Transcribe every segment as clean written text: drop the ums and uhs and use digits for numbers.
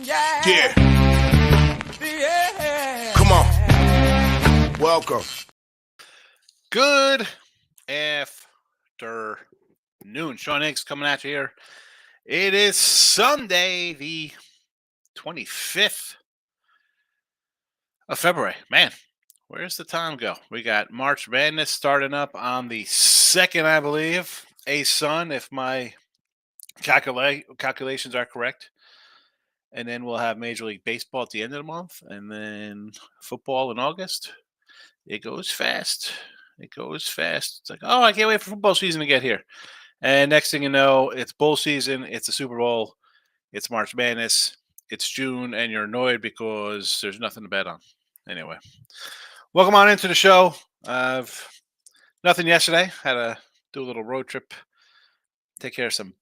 Yeah. Come on. Welcome. Good afternoon. Sean Higgs coming at you here. It is Sunday, the 25th of February. Man, where's the time go? We got March Madness starting up on the 2nd, I believe. A-Sun, if my calculations are correct. And then we'll have Major League Baseball at the end of the month. And then football in August. It goes fast. It goes fast. It's like, oh, I can't wait for football season to get here. And next thing you know, it's bowl season. It's the Super Bowl. It's March Madness. It's June, and you're annoyed because there's nothing to bet on. Anyway, welcome on into the show. Nothing yesterday. Had to do a little road trip, take care of some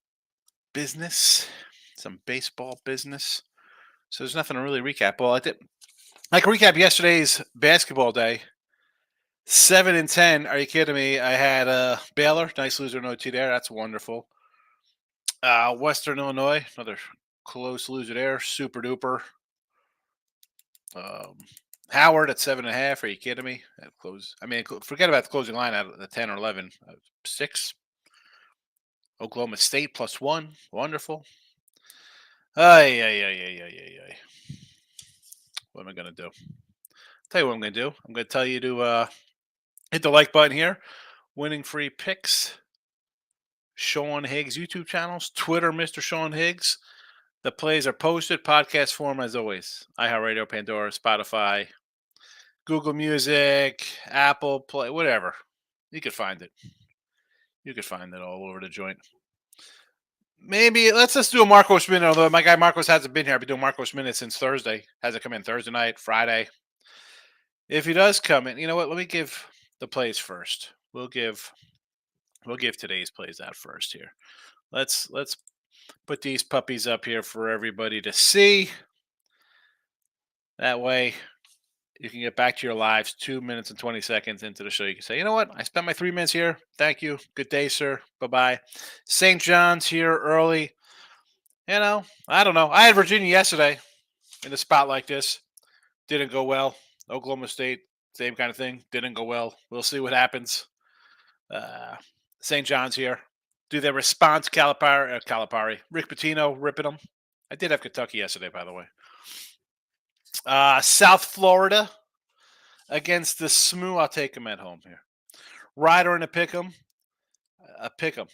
business, some baseball business. So there's nothing to really recap. Well, I can recap yesterday's basketball day. 7-10. Are you kidding me? I had Baylor, nice loser, no T there. That's wonderful. Western Illinois, another close loser there. Super duper. Howard at 7.5. Are you kidding me? At close. I mean, forget about the closing line at the 10 or 11. 6. Oklahoma State +1. Wonderful. Ay. What am I going to do? Tell you what I'm going to do. I'm going to tell you to hit the like button here. Winning Free Picks. Sean Higgs YouTube channels. Twitter, Mr. Sean Higgs. The plays are posted. Podcast form as always. iHeartRadio, Pandora, Spotify, Google Music, Apple Play, whatever. You could find it. You could find it all over the joint. Maybe let's just do a Marcos Minute, although my guy Marcos hasn't been here. I've been doing Marcos Minute since Thursday. Hasn't come in Thursday night, Friday. If he does come in, you know what? Let me give the plays first. We'll give today's plays out first here. Let's put these puppies up here for everybody to see. That way you can get back to your lives 2 minutes and 20 seconds into the show. You can say, you know what? I spent my 3 minutes here. Thank you. Good day, sir. Bye-bye. St. John's here early. You know, I don't know. I had Virginia yesterday in a spot like this. Didn't go well. Oklahoma State, same kind of thing. Didn't go well. We'll see what happens. St. John's here. Do they respond to Calipari? Rick Pitino ripping them. I did have Kentucky yesterday, by the way. South Florida against the SMU. I'll take them at home here. Rider in a pick'em. A pick'em.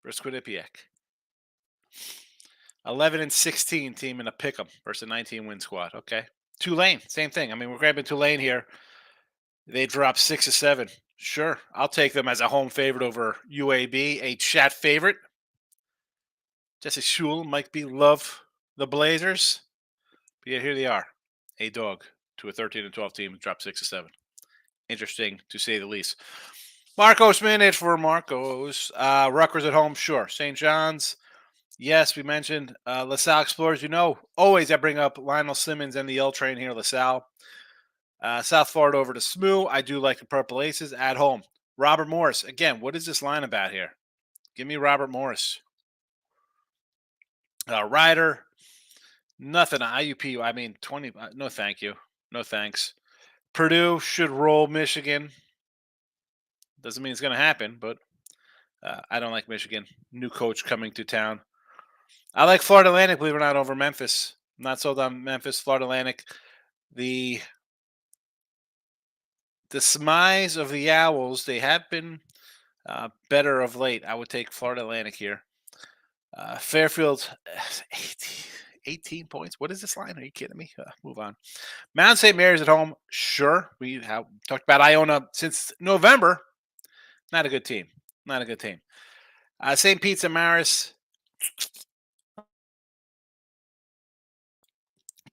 Versus Quinnipiac. 11-16 team in a pick'em versus a 19-win squad. Okay. Tulane, same thing. I mean, we're grabbing Tulane here. They dropped 6-7. Sure, I'll take them as a home favorite over UAB, a chat favorite. Jesse Shule, Mike B. love the Blazers. But yet here they are, a dog to a 13-12 team, dropped 6-7. Interesting, to say the least. Marcos Minute for Marcos. Rutgers at home, sure. St. John's, yes, we mentioned LaSalle Explorers. You know, always I bring up Lionel Simmons and the L train here, LaSalle. South Florida over to SMU. I do like the Purple Aces at home. Robert Morris. Again, what is this line about here? Give me Robert Morris. Ryder. Nothing. IUP. I mean, 20. No, thank you. No, thanks. Purdue should roll Michigan. Doesn't mean it's going to happen, but I don't like Michigan. New coach coming to town. I like Florida Atlantic, believe it or not, over Memphis. I'm not sold on Memphis. Florida Atlantic. The smize of the Owls, they have been better of late. I would take Florida Atlantic here. Fairfield, 18 points. What is this line? Are you kidding me? Move on. Mount St. Mary's at home. Sure. We have talked about Iona since November. Not a good team. Not a good team. St. Pete's and Marist.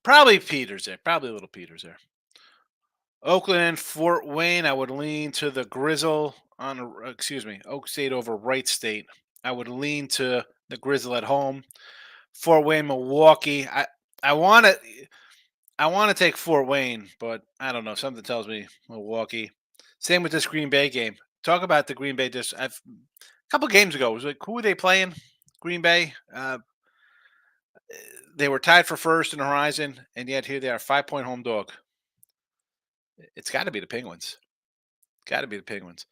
Probably Peters there. Probably a little Peters there. Oakland and Fort Wayne, I would lean to the Grizzle Oak State over Wright State. I would lean to the Grizzle at home. Fort Wayne, Milwaukee. I want to take Fort Wayne, but I don't know. Something tells me Milwaukee. Same with this Green Bay game. Talk about the Green Bay. A couple games ago, it was like, who were they playing? Green Bay. They were tied for first in the Horizon, and yet here they are, 5-point home dog. It's got to be the Penguins. Got to be the Penguins.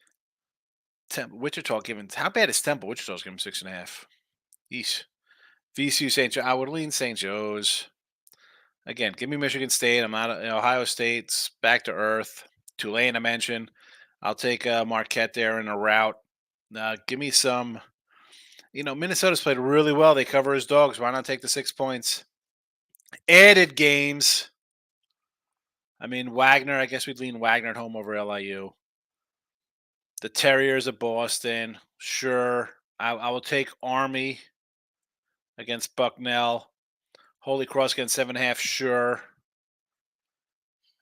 Wichita giving. How bad is Temple? Wichita's giving 6.5. Yeesh. VCU St. Joe. I would lean St. Joe's. Again, give me Michigan State. I'm out of Ohio State's back to earth. Tulane, I mentioned. I'll take Marquette there in a route. Give me some. Minnesota's played really well. They cover his dogs. Why not take the 6 points? Added games. I mean, Wagner. I guess we'd lean Wagner at home over LIU. The Terriers of Boston. Sure. I will take Army against Bucknell. Holy Cross against 7.5. Sure.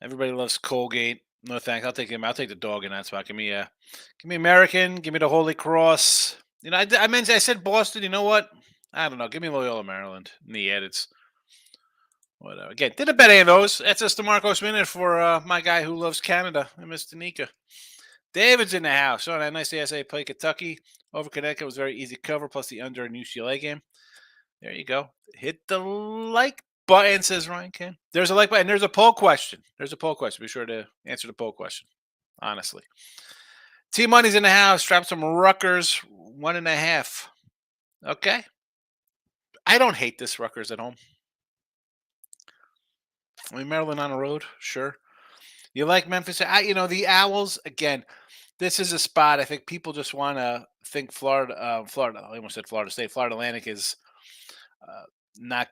Everybody loves Colgate. No thanks. I'll take him. I'll take the dog in that spot. Give me American. Give me the Holy Cross. I said Boston. You know what? I don't know. Give me Loyola Maryland in the edits. Whatever. Again, did a bet on those. That's just DeMarcos minute for my guy who loves Canada, Mr. Nika. David's in the house. Oh, that nice ASA play Kentucky over Connecticut was very easy cover plus the under in UCLA game. There you go. Hit the like button, says Ryan Ken. There's a like button. There's a poll question. Be sure to answer the poll question. Honestly. Team Money's in the house. Strap some Rutgers 1.5. Okay. I don't hate this Rutgers at home. I mean, Maryland on the road, sure. You like Memphis? The Owls, again, this is a spot I think people just want to think Florida. I almost said Florida State. Florida Atlantic is not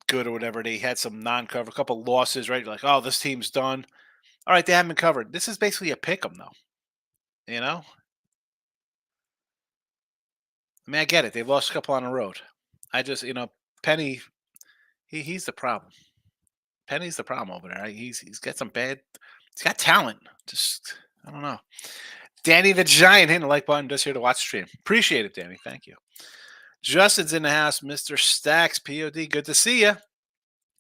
good or whatever. They had some non-cover, a couple losses, right? You're like, oh, this team's done. All right, they haven't been covered. This is basically a pick 'em, though. I mean, I get it. They've lost a couple on the road. I just, Penny, he's the problem. Penny's the problem over there. He's got some bad. He's got talent. Just I don't know. Danny the Giant hitting the like button just here to watch the stream. Appreciate it, Danny. Thank you. Justin's in the house. Mr. Stacks, POD. Good to see you.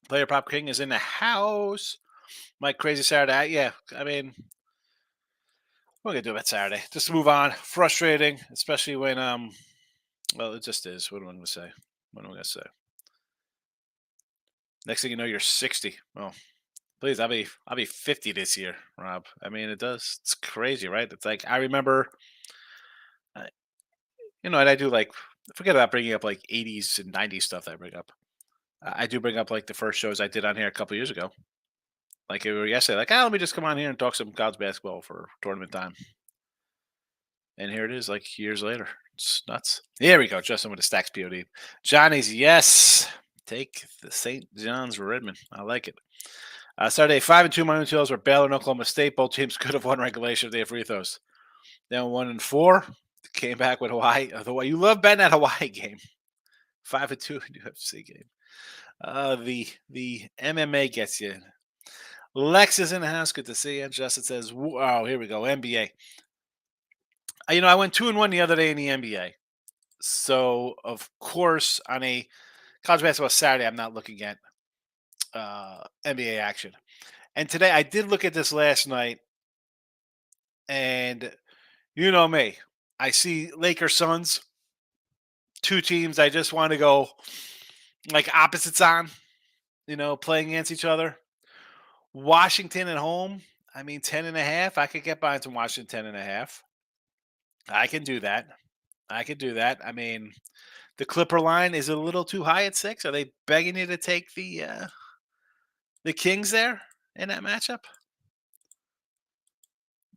Player Pop King is in the house. Mike Crazy Saturday. Yeah, I mean, what are we gonna do about Saturday? Just move on. Frustrating, especially when well, it just is. What am I gonna say? What am I gonna say? Next thing you know, you're 60. Well, please, I'll be 50 this year, Rob. I mean, it's crazy, right? It's like I remember, and I do like forget about bringing up like 80s and 90s stuff that I bring up. I do bring up like the first shows I did on here a couple years ago, like it was yesterday. Like, let me just come on here and talk some college basketball for tournament time. And here it is, like years later. It's nuts. Here we go. Justin with the Stacks POD. Johnny's yes. Take the St. John's Redmond. I like it. Saturday, 5-2 Miami Heels were Baylor and Oklahoma State. Both teams could have won regulation if they had free throws. Then 1-4. Came back with Hawaii. You love betting that Hawaii game. 5-2 UFC game. The MMA gets you. Lex is in the house. Good to see you. Justin says, "Oh, here we go. NBA." I went 2-1 the other day in the NBA. So of course, on a college basketball Saturday, I'm not looking at NBA action. And today, I did look at this last night, and you know me, I see Lakers Suns, two teams I just want to go like opposites on, playing against each other. Washington at home, I mean 10.5. I could get behind some Washington 10.5. I can do that. I mean, the Clipper line is a little too high at 6. Are they begging you to take the Kings there in that matchup?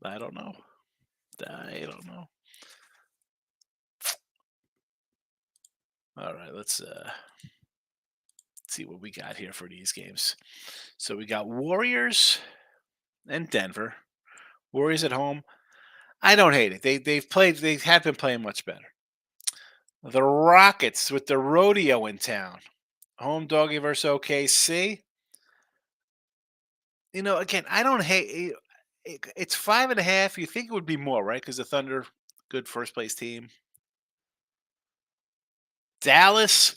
I don't know. All right, let's see what we got here for these games. So we got Warriors and Denver. Warriors at home. I don't hate it. They have been playing much better. The Rockets with the rodeo in town. Home doggy versus OKC. Again, I don't hate it's 5.5. You think it would be more, right? Because the Thunder, good first place team. Dallas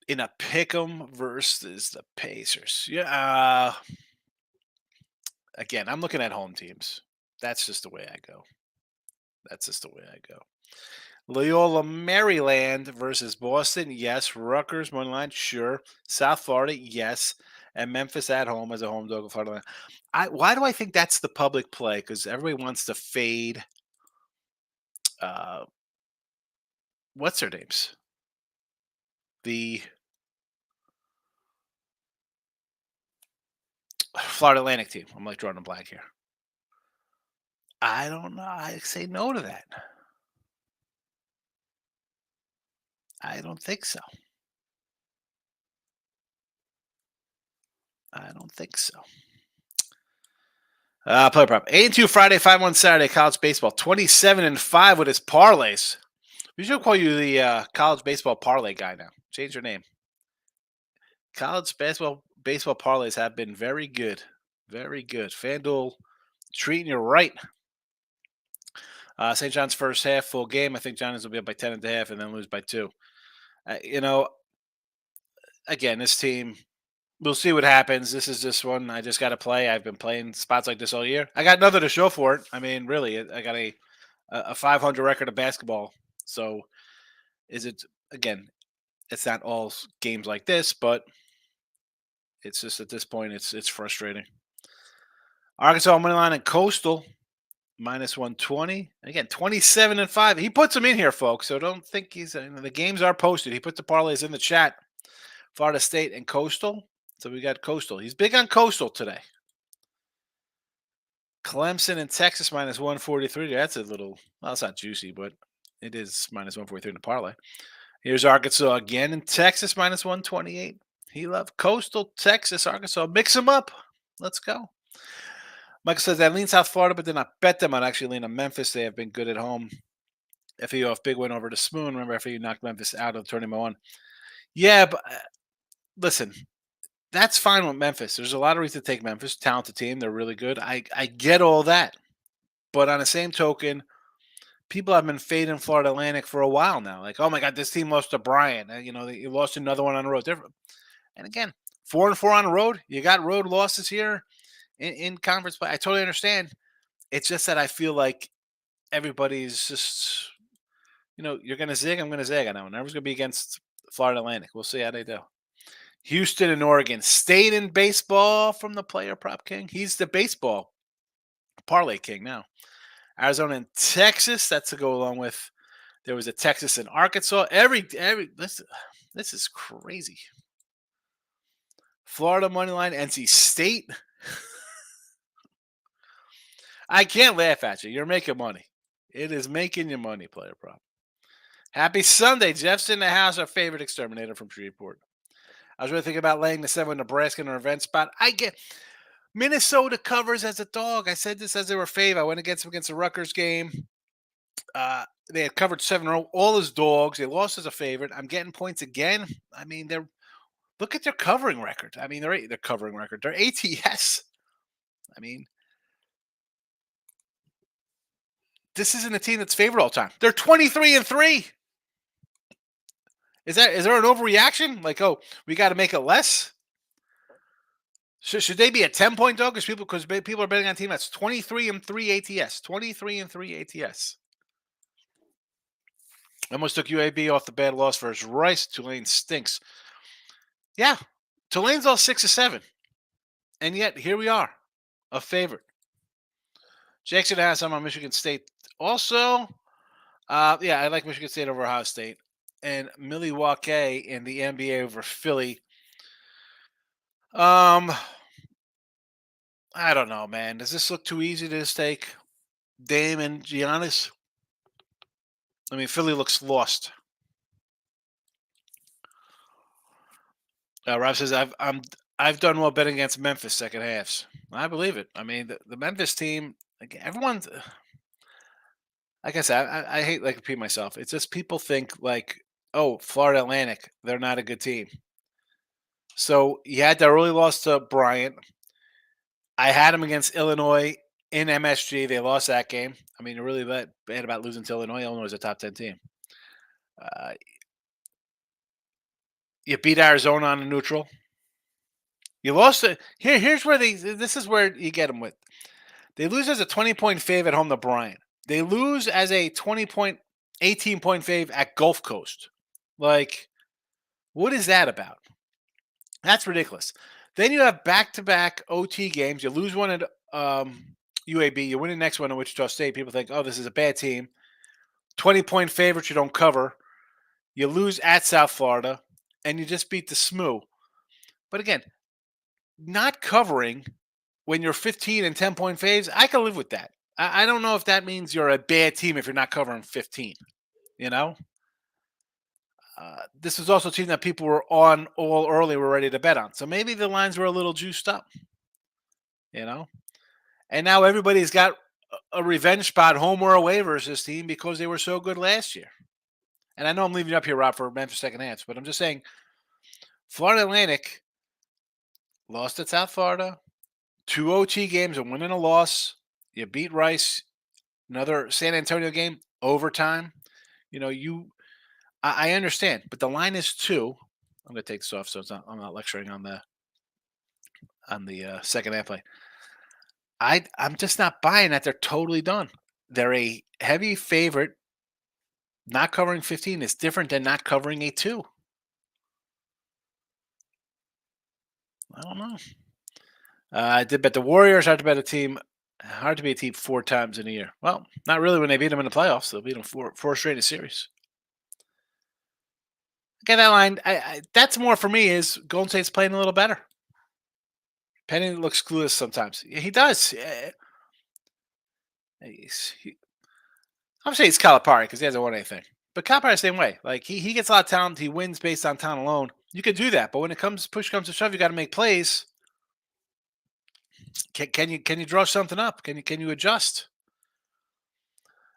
in a pick'em versus the Pacers. Yeah. Again, I'm looking at home teams. That's just the way I go. Loyola, Maryland versus Boston. Yes. Rutgers, money line. Sure. South Florida. Yes. And Memphis at home as a home dog of Florida. Why do I think that's the public play? Because everybody wants to fade. What's their names? The Florida Atlantic team. I'm like drawing a blank here. I don't know. I say no to that. I don't think so. I don't think so. Play prop 8-2 Friday, 5-1 Saturday. College baseball 27-5 with his parlays. We should call you the college baseball parlay guy now. Change your name. College baseball parlays have been very good, very good. FanDuel treating you right. St. John's first half full game. I think Johnny's will be up by 10.5 and then lose by 2. Again, this team. We'll see what happens. This is just one I just got to play. I've been playing spots like this all year. I got nothing to show for it. I mean, really, I got a 500 record of basketball. So, is it again? It's not all games like this, but it's just at this point, it's frustrating. Arkansas money line and Coastal -120. Again, 27-5. He puts them in here, folks. So don't think the games are posted. He puts the parlays in the chat. Florida State and Coastal. So we got Coastal. He's big on Coastal today. Clemson and Texas -143. That's a little, well, it's not juicy, but it is -143 in the parlay. Here's Arkansas again in Texas -128. He loved Coastal, Texas, Arkansas. Mix them up. Let's go. Michael says, I lean South Florida, but did not bet them. I'd actually lean on Memphis. They have been good at home. FAU off big win over the Spoon. Remember, FAU knocked Memphis out of the tournament 1. Yeah, but listen, that's fine with Memphis. There's a lot of reason to take Memphis. Talented team. They're really good. I get all that. But on the same token, people have been fading Florida Atlantic for a while now. Like, oh my God, this team lost to Bryant. They lost another one on the road. And again, 4-4 on the road. You got road losses here in conference play. I totally understand. It's just that I feel like everybody's just, you're going to zig. I'm going to zig. I know. Everyone's going to be against Florida Atlantic. We'll see how they do. Houston and Oregon State in baseball from the player prop king. He's the baseball parlay king now. Arizona and Texas. That's to go along with. There was a Texas and Arkansas. This is crazy. Florida money line. NC State. I can't laugh at you. You're making money. It is making you money, player prop. Happy Sunday. Jeff's in the house, our favorite exterminator from Shreveport. I was really thinking about laying the 7 with Nebraska in an event spot. I get Minnesota covers as a dog. I said this as they were fave. I went against them against the Rutgers game. They had covered 7 all as dogs. They lost as a favorite. I'm getting points again. I mean, look at their covering record. I mean, their covering record. Their ATS. I mean, this isn't a team that's favored all the time. They're 23-3. Is there an overreaction? Like, oh, we got to make it less? Should they be a 10-point dog? Because people are betting on a team that's 23-3 ATS. 23-3 ATS. Almost took UAB off the bad loss versus Rice. Tulane stinks. Yeah, Tulane's all 6-7. And yet, here we are, a favorite. Jackson has some on Michigan State. Also, I like Michigan State over Ohio State. And Milwaukee in the NBA over Philly. I don't know, man. Does this look too easy to just take Dame and Giannis? I mean, Philly looks lost. Rob says I've done well betting against Memphis second halves. I believe it. I mean, the Memphis team, like everyone's. Like I said, I hate like repeat myself. It's just people think like, oh, Florida Atlantic, they're not a good team. So you had that early loss to Bryant. I had them against Illinois in MSG. They lost that game. I mean, they're really bad about losing to Illinois. Illinois is a top 10 team. You beat Arizona on a neutral. You lost it. Here's where this is where you get them with. They lose as a 20-point fave at home to Bryant. They lose as a 20-point 18-point fave at Gulf Coast. Like, what is that about? That's ridiculous. Then you have back-to-back OT games. You lose one at UAB. You win the next one at Wichita State. People think, oh, this is a bad team. 20-point favorites you don't cover. You lose at South Florida, and you just beat the SMU. But again, not covering when you're 15 and 10-point faves, I can live with that. I don't know if that means you're a bad team if you're not covering 15. You know? This was also a team that people were on all early, were ready to bet on. So maybe the lines were a little juiced up. You know? And now everybody's got a revenge spot, home or away versus this team because they were so good last year. And I know I'm leaving you up here, Rob, for Memphis second halves, but I'm just saying Florida Atlantic lost at South Florida, 2 OT games, a win and a loss. You beat Rice, another San Antonio game, overtime. You know, I understand, but the line is 2. I'm going to take this off so I'm not lecturing on the second half play. I'm just not buying that they're totally done. They're a heavy favorite. Not covering 15 is different than not covering a 2. I don't know. I did bet the Warriors. Hard to bet a team. Hard to be a team 4 times in a year. Well, not really when they beat them in the playoffs. They'll beat them four straight in a series. Again, that line. That's more for me. Is Golden State's playing a little better. Penny looks clueless sometimes. He does. I'm saying he's Calipari because he hasn't won anything. But Calipari the same way. Like he gets a lot of talent. He wins based on talent alone. You can do that, but when push comes to shove, you got to make plays. Can you draw something up? Can you adjust?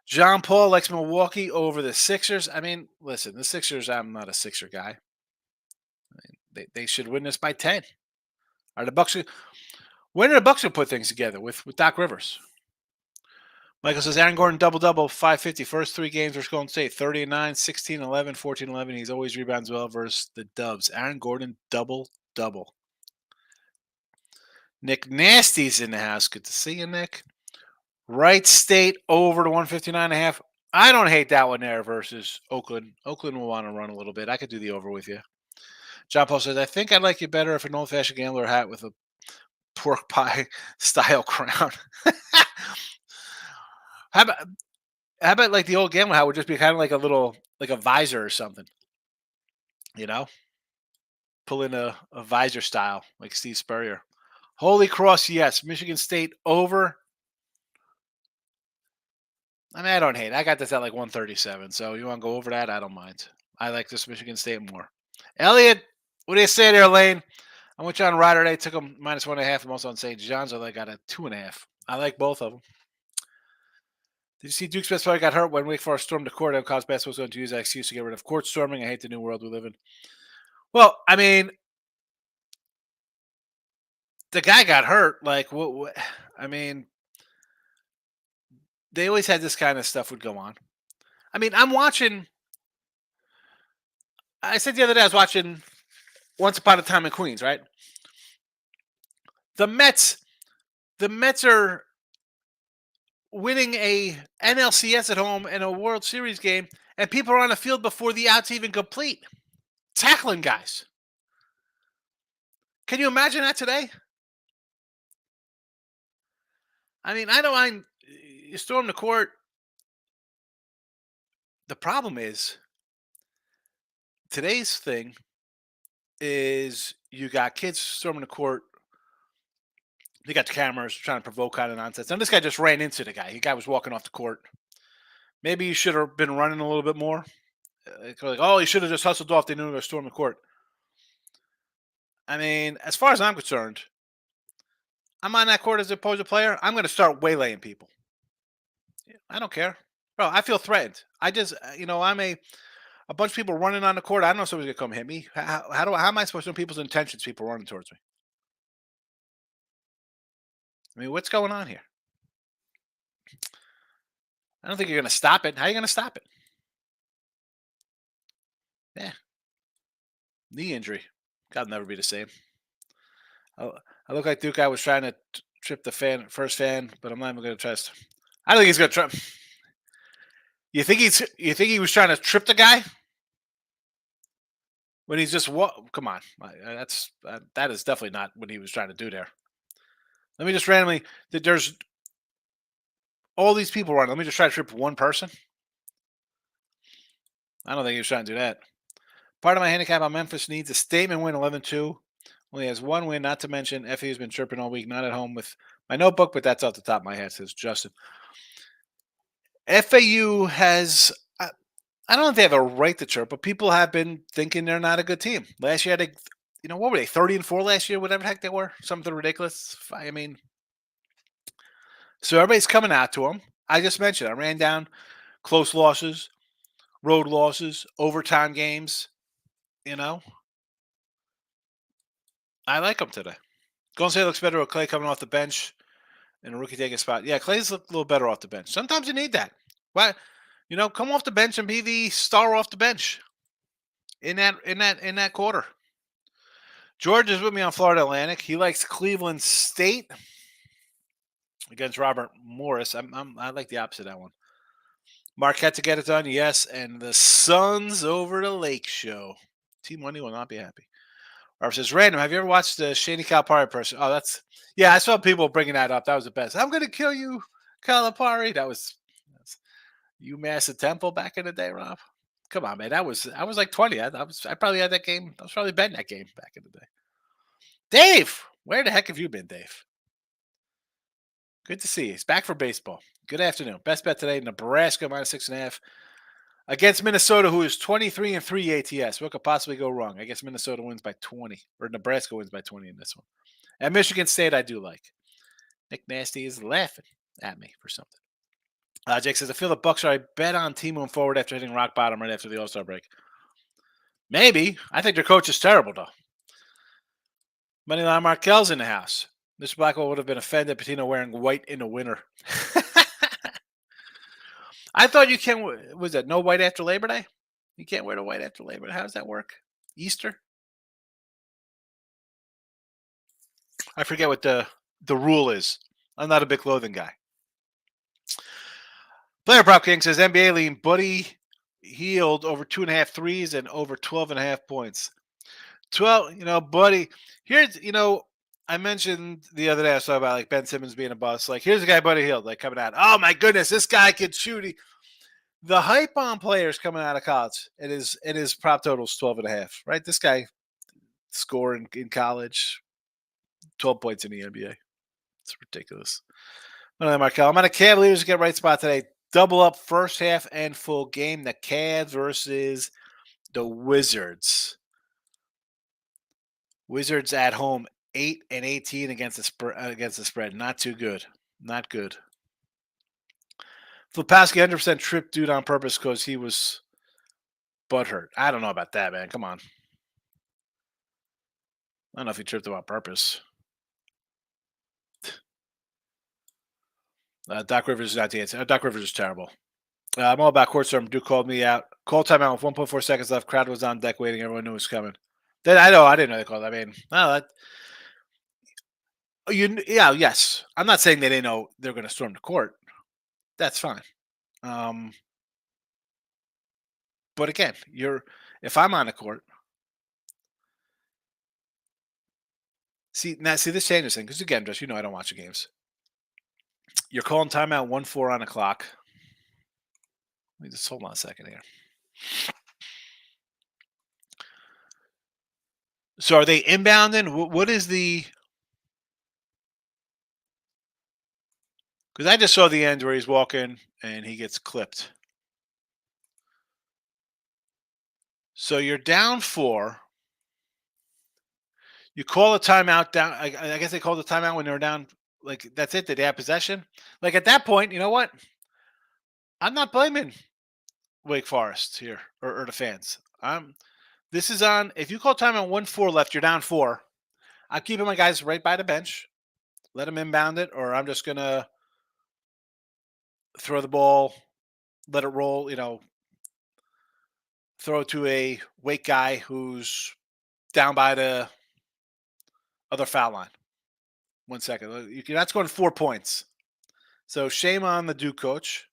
John Paul likes Milwaukee over the Sixers. I mean, listen, the Sixers. I'm not a Sixer guy. They should win this by 10. Are the Bucks? When are the Bucks gonna put things together with Doc Rivers? Michael says Aaron Gordon double 550 first 3 games versus Golden State 30-9, 16-11, 14-11. He's always rebounds well versus the Dubs. Aaron Gordon double. Nick Nasty's in the house. Good to see you, Nick. Wright State over to 159.5. I don't hate that one there versus Oakland. Oakland will want to run a little bit. I could do the over with you. John Paul says, I think I'd like you better if an old-fashioned gambler hat with a pork pie style crown. How about like the old gambler hat would just be kind of like a visor or something, you know? Pull in a visor style like Steve Spurrier. Holy Cross, yes. Michigan State over. I mean, I don't hate it. I got this at like 137, so you want to go over that? I don't mind. I like this Michigan State more. Elliot, what do you say there, Lane? I went on Ryder today, took them -1.5. I'm also on St. John's. So they got a 2.5. I like both of them. Did you see Duke's best player got hurt when Wake Forest stormed the court and college basketball was going to use that excuse to get rid of court storming? I hate the new world we live in. Well, I mean, the guy got hurt. Like, what? I mean, they always had this kind of stuff would go on. I mean, I'm watching. I said the other day I was watching Once Upon a Time in Queens, right? The Mets are winning a NLCS at home and a World Series game, and people are on the field before the out's even complete, tackling guys. Can you imagine that today? I mean, I don't mind you storm the court. The problem is today's thing is you got kids storming the court. They got the cameras trying to provoke kind of nonsense. And this guy just ran into the guy. The guy was walking off the court. Maybe you should have been running a little bit more. Like, oh, you should have just hustled off. They knew they were storming the court. I mean, as far as I'm concerned, I'm on that court as a opposing player. I'm going to start waylaying people. I don't care. Bro, I feel threatened. I just, I'm a bunch of people running on the court. I don't know if somebody's going to come hit me. How am I supposed to know people's intentions, people running towards me? I mean, what's going on here? I don't think you're going to stop it. How are you going to stop it? Yeah. Knee injury. God, never be the same. I look like Duke. I was trying to trip the first fan, but I'm not even going to trust. I think he's going to try. You think he was trying to trip the guy when he's just what? Come on, that is definitely not what he was trying to do there. Let me just randomly. There's all these people running. Let me just try to trip one person. I don't think he was trying to do that. Part of my handicap on Memphis needs a statement win 11-2. Only has one win, not to mention FA has been chirping all week, not at home with my notebook, but that's off the top of my head, says Justin. FAU has, I don't know if they have a right to chirp, but people have been thinking they're not a good team. Last year, what were they, 30-4 last year, whatever the heck they were? Something ridiculous. I mean, so everybody's coming out to them. I just mentioned, I ran down close losses, road losses, overtime games. I like them today. Golden State looks better with Clay coming off the bench and a rookie taking a spot. Yeah, Clay's look a little better off the bench. Sometimes you need that. Why? Come off the bench and be the star off the bench in that quarter. George is with me on Florida Atlantic. He likes Cleveland State against Robert Morris. I like the opposite of that one. Marquette to get it done, yes, and the Suns over the Lake Show. Team Money will not be happy. Robert says, random, have you ever watched the Shady Calipari person? Oh, I saw people bringing that up. That was the best. I'm going to kill you, Calipari. That's UMass at Temple back in the day, Rob. Come on, man. I was like 20. I probably had that game. I was probably betting that game back in the day. Dave, where the heck have you been, Dave? Good to see you. He's back for baseball. Good afternoon. Best bet today, Nebraska -6.5 against Minnesota, who is 23-3 ATS. What could possibly go wrong? I guess Minnesota wins by 20, or Nebraska wins by 20 in this one. And Michigan State, I do like. Nick Nasty is laughing at me for something. Jake says, I feel the Bucks are a bet on team moving forward after hitting rock bottom right after the All-Star break. Maybe. I think their coach is terrible, though. Moneyline Markel's in the house. Mr. Blackwell would have been offended at Patino wearing white in the winter. I thought you can't. Was that no white after Labor Day? You can't wear the white after Labor Day. How does that work? Easter? I forget what the rule is. I'm not a big clothing guy. Player Prop King says NBA lean Buddy Hield over 2.5 threes and over 12.5 points. 12, Buddy. Here's, I mentioned the other day I saw about like Ben Simmons being a bust. Like, here's a guy, Buddy Hield, like coming out. Oh my goodness, this guy can shoot. The hype on players coming out of college, it is prop totals 12.5. Right, this guy scoring in college, 12 points in the NBA. It's ridiculous. Markel, I'm on a Cavaliers to get right spot today. Double up first half and full game. The Cavs versus the Wizards. Wizards at home, 8-18 against the spread. Not too good. Not good. Flipowski 100% tripped dude on purpose because he was butthurt. I don't know about that, man. Come on. I don't know if he tripped him on purpose. Doc Rivers is not the answer. Doc Rivers is terrible. I'm all about court storm. Duke called me out. Call timeout with 1.4 seconds left. Crowd was on deck waiting. Everyone knew it was coming. Then I didn't know they called. I mean, yes. I'm not saying they didn't know they're going to storm the court. That's fine. But again, if I'm on the court, see this changes thing because again, just I don't watch the games. You're calling timeout 1-4 on the clock. Let me just hold on a second here. So are they inbounding? What is the? Because I just saw the end where he's walking and he gets clipped. So you're down 4. You call a timeout down. I guess they called the timeout when they were down. Like, that's it. Did they have possession? Like, at that point, you know what? I'm not blaming Wake Forest here or the fans. This is on. If you call timeout 1-4 left, you're down 4. I'm keeping my guys right by the bench. Let them inbound it, or I'm just going to throw the ball, let it roll, throw it to a Wake guy who's down by the other foul line. 1 second. That's going 4 points. So shame on the Duke coach.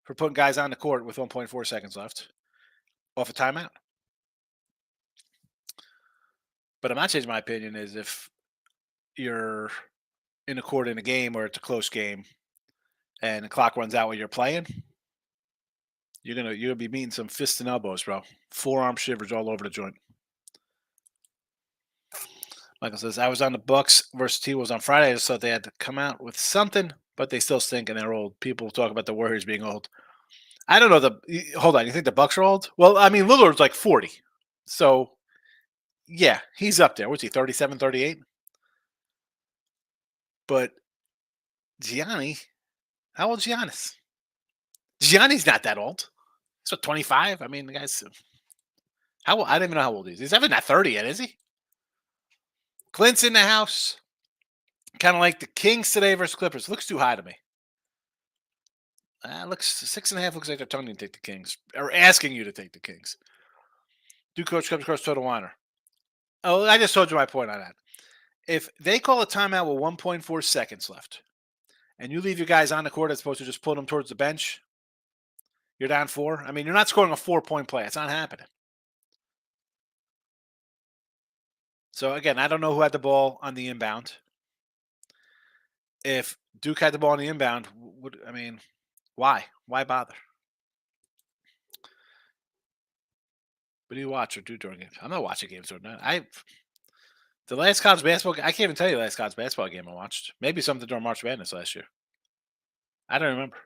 for putting guys on the court with 1.4 seconds left off a timeout. But I'm not changing my opinion is if you're in the court in a game or it's a close game and the clock runs out while you're playing, you're gonna be meeting some fists and elbows, bro. Forearm shivers all over the joint. Michael says, I was on the Bucks versus T-Wolves on Friday. I just thought they had to come out with something, but they still stink and they're old. People talk about the Warriors being old. I don't know. Hold on. You think the Bucks are old? Well, I mean, Lillard's like 40. So, yeah, he's up there. What's he, 37, 38? But Gianni, how old is Giannis? Gianni's not that old. So 25. I mean, the guy's how old? I don't even know how old he is. He's even not 30 yet, is he? Clint's in the house. Kind of like the Kings today versus Clippers. Looks too high to me. Looks 6.5. Looks like they're telling you to take the Kings or asking you to take the Kings. Do coach comes across total honor. Oh, I just told you my point on that. If they call a timeout with 1.4 seconds left, and you leave your guys on the court as opposed to just pull them towards the bench, you're down 4. I mean, you're not scoring a 4-point play. It's not happening. So, again, I don't know who had the ball on the inbound. If Duke had the ball on the inbound, why? Why bother? What do you watch or do during games? I'm not watching games during that. The last college basketball, I can't even tell you the last college basketball game I watched. Maybe something during March Madness last year. I don't remember.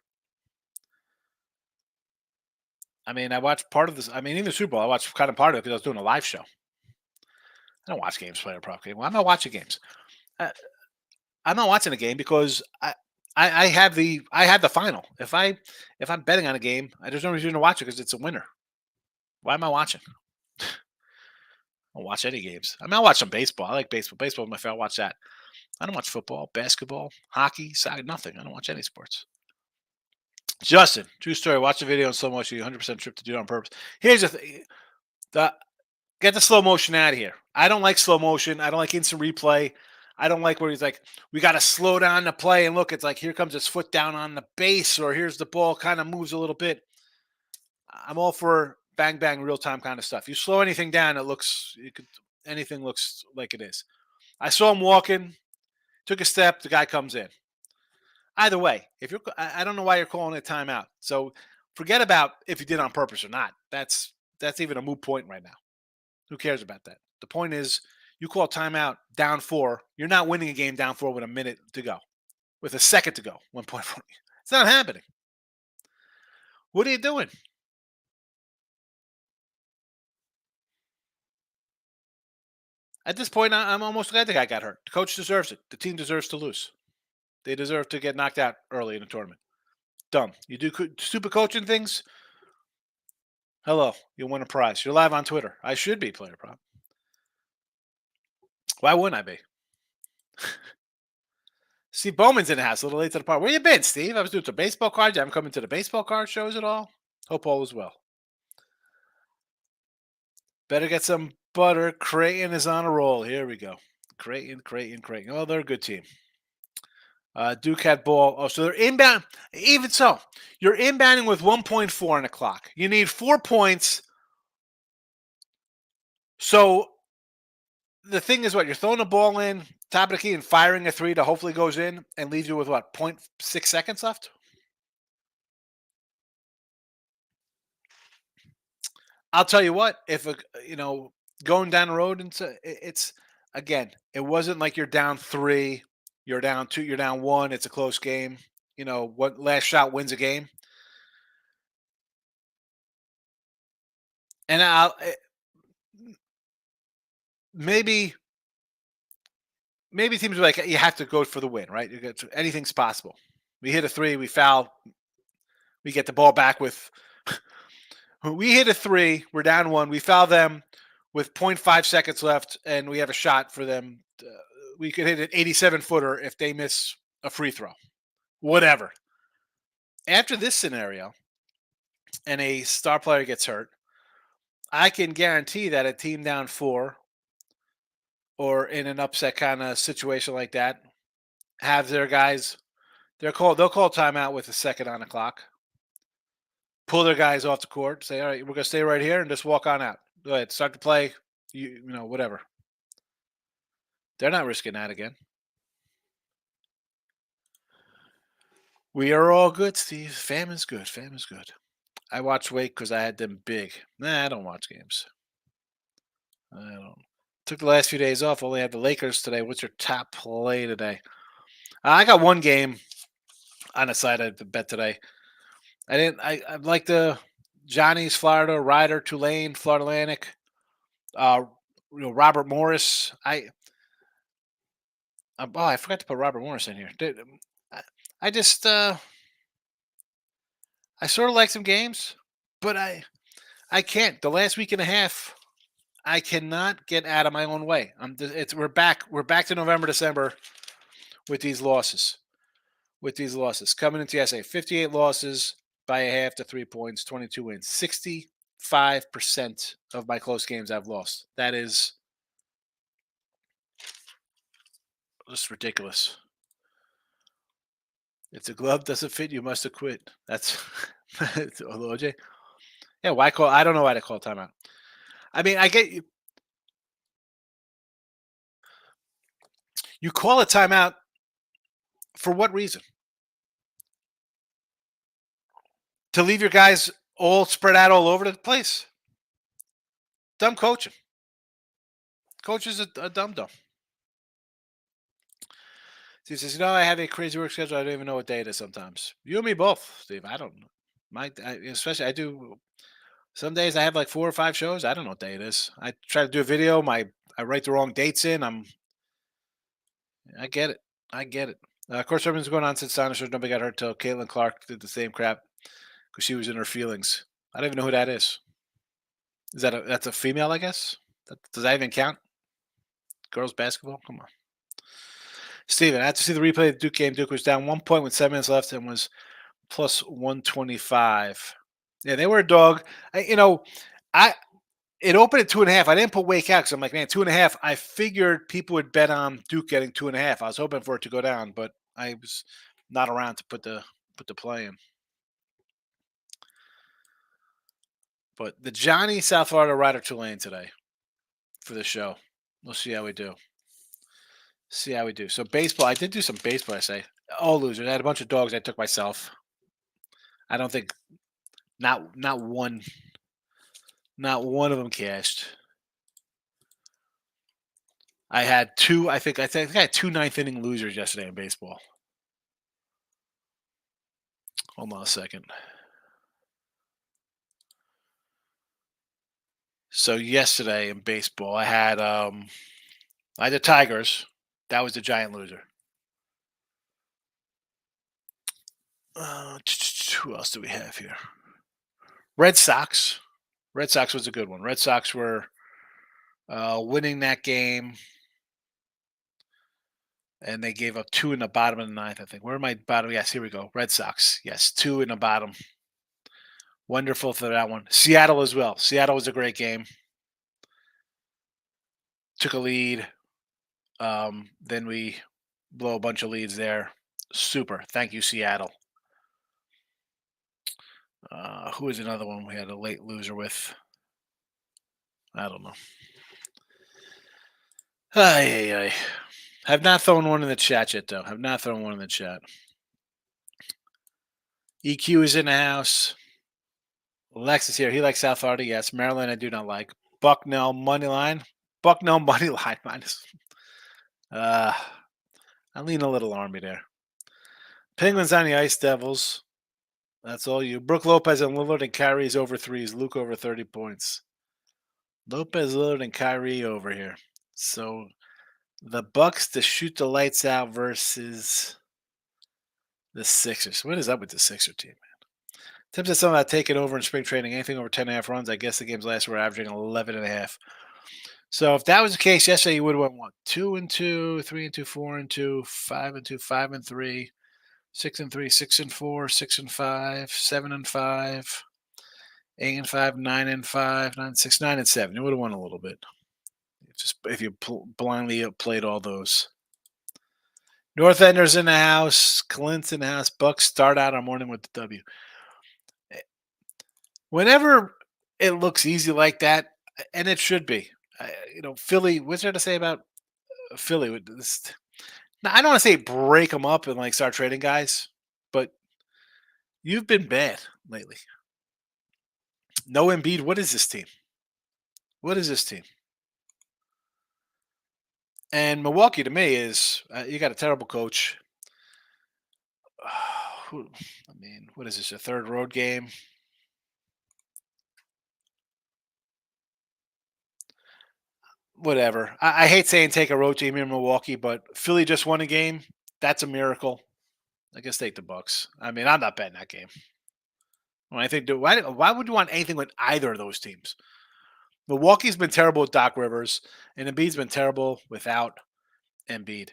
I mean, I watched part of this. I mean, even the Super Bowl, I watched kind of part of it because I was doing a live show. I don't watch games playing a prop game. Well, I'm not watching games. I'm not watching a game because I have the final. If I'm betting on a game, there's no reason to watch it because it's a winner. Why am I watching? I don't watch any games. I mean, I'll watch some baseball. I like baseball. Baseball is my favorite. I'll watch that. I don't watch football, basketball, hockey, soccer, nothing. I don't watch any sports. Justin, true story. Watch the video in slow motion. You 100% trip to do it on purpose. Here's the thing. Get the slow motion out of here. I don't like slow motion. I don't like instant replay. I don't like where he's like, we got to slow down the play and look. It's like, here comes his foot down on the base, or here's the ball kind of moves a little bit. I'm all for bang, bang, real time kind of stuff. You slow anything down, anything looks like it is. I saw him walking, took a step, the guy comes in. Either way, I don't know why you're calling it timeout. So forget about if you did it on purpose or not. That's even a moot point right now. Who cares about that? The point is, you call timeout down 4. You're not winning a game down 4 with a minute to go, with a second to go. 1.4. It's not happening. What are you doing? At this point, I'm almost glad the guy got hurt. The coach deserves it. The team deserves to lose. They deserve to get knocked out early in the tournament. Dumb. You do stupid coaching things. Hello, you'll win a prize. You're live on Twitter. I should be player prop. Why wouldn't I be? Steve Bowman's in the house, a little late to the party. Where you been, Steve? I was doing some baseball cards. You haven't come into the baseball card shows at all? Hope all is well. Better get some butter. Creighton is on a roll. Here we go. Creighton. Oh, they're a good team. Duke had ball. Oh, so they're inbound. Even so, you're inbounding with 1.4 on the clock. You need 4 points. So the thing is, you're throwing the ball in, top of the key, and firing a 3 to hopefully goes in and leaves you with 0.6 seconds left? I'll tell you what, if going down the road, it's again, it wasn't like you're down 3, you're down 2, you're down 1. It's a close game. What last shot wins a game. And maybe teams are like, you have to go for the win, right? Anything's possible. We hit a 3, we foul, we get the ball back with. We hit a 3, we're down 1, we foul them with 0.5 seconds left, and we have a shot for them. We could hit an 87-footer if they miss a free throw. Whatever. After this scenario, and a star player gets hurt, I can guarantee that a team down 4 or in an upset kind of situation like that have their guys, they'll call timeout with a second on the clock. pull their guys off the court, say, all right, we're going to stay right here and just walk on out. Go ahead, start to play, whatever. They're not risking that again. We are all good, Steve. Famine's good. Famine's good. I watched Wake because I had them big. Nah, I don't watch games. I don't. Took the last few days off. Only had the Lakers today. What's your top play today? I got one game on the side I bet today. I like the Johnny's Florida, Ryder, Tulane, Florida Atlantic, Robert Morris. I forgot to put Robert Morris in here. I just I sort of like some games, but I can't. The last week and a half, I cannot get out of my own way. We're back to November, December with these losses. Coming into yesterday, 58 losses by a half to 3 points, 22 wins. 65% of my close games I've lost. That is just ridiculous. If the glove doesn't fit, you must have quit. That's OJ. Yeah, why call? I don't know why to call timeout. I mean, I get you. You call a timeout for what reason? To leave your guys all spread out all over the place. Dumb coaching. Coach is a dumb. He says, I have a crazy work schedule. I don't even know what day it is sometimes. You and me both, Steve. I don't know. Especially I do. Some days I have like 4 or 5 shows. I don't know what day it is. I try to do a video. I write the wrong dates in. I get it. Of course, everything's going on since Dinosaurs. Nobody got hurt till Caitlin Clark did the same crap because she was in her feelings. I don't even know who that is. That's a female, I guess? Does that even count? Girls basketball? Come on. Steven, I had to see the replay of the Duke game. Duke was down 1 point with 7 minutes left and was plus 125. Yeah, they were a dog. It opened at 2.5. I didn't put Wake out because I'm like, man, 2.5. I figured people would bet on Duke getting 2.5. I was hoping for it to go down, but I was not around to put the play in. But the Johnny South Florida Ryder Tulane today for the show. We'll see how we do. So baseball, I did do some baseball. I say, all losers. I had a bunch of dogs. I took myself. I don't think not one of them cashed. I had 2. I think I had 2 ninth inning losers yesterday in baseball. Hold on a second. So yesterday in baseball, I had the Tigers. That was the giant loser. Who else do we have here? Red Sox. Red Sox was a good one. Red Sox were winning that game, and they gave up 2 in the bottom of the 9th, I think. Where am I bottom? Yes, here we go. Red Sox. Yes, 2 in the bottom. Wonderful for that one. Seattle as well. Seattle was a great game. Took a lead. Then we blow a bunch of leads there. Super. Thank you, Seattle. Who is another one we had a late loser with? I don't know. Ay. Have not thrown one in the chat yet, though. Have not thrown one in the chat. EQ is in the house. Lex is here. He likes South Florida. Yes. Maryland, I do not like. Bucknell money line. Bucknell money line minus. I lean a little Army there. Penguins on the Ice Devils. That's all you. Brooke Lopez and Lillard and Kyrie's over 3s. Luke over 30 points. Lopez, Lillard, and Kyrie over here. So the Bucks to shoot the lights out versus the Sixers. What is up with the Sixer team, man? Tips at some about taking over in spring training. Anything over 10.5 runs. I guess the games last were averaging 11.5. So if that was the case yesterday, you would have went what? 2-2, 3-2, 4-2, 5-2, 5-3, 6-3, 6-4, 6-5, 7-5, 8-5, 9-5, 9-6, 9-7. You would have won a little bit. Just if you blindly played all those. North Ender's in the house. Clint's in the house. Bucks start out our morning with the W. Whenever it looks easy like that, and it should be, Philly. What's there to say about Philly? With this, now, I don't want to say break them up and like start trading guys, but you've been bad lately. No Embiid. What is this team? What is this team? And Milwaukee to me is you got a terrible coach. What is this? A third road game? Whatever. I hate saying take a road team in Milwaukee, but Philly just won a game. That's a miracle. I guess take the Bucks. I mean, I'm not betting that game. When I think, why would you want anything with either of those teams? Milwaukee's been terrible with Doc Rivers, and Embiid's been terrible without Embiid.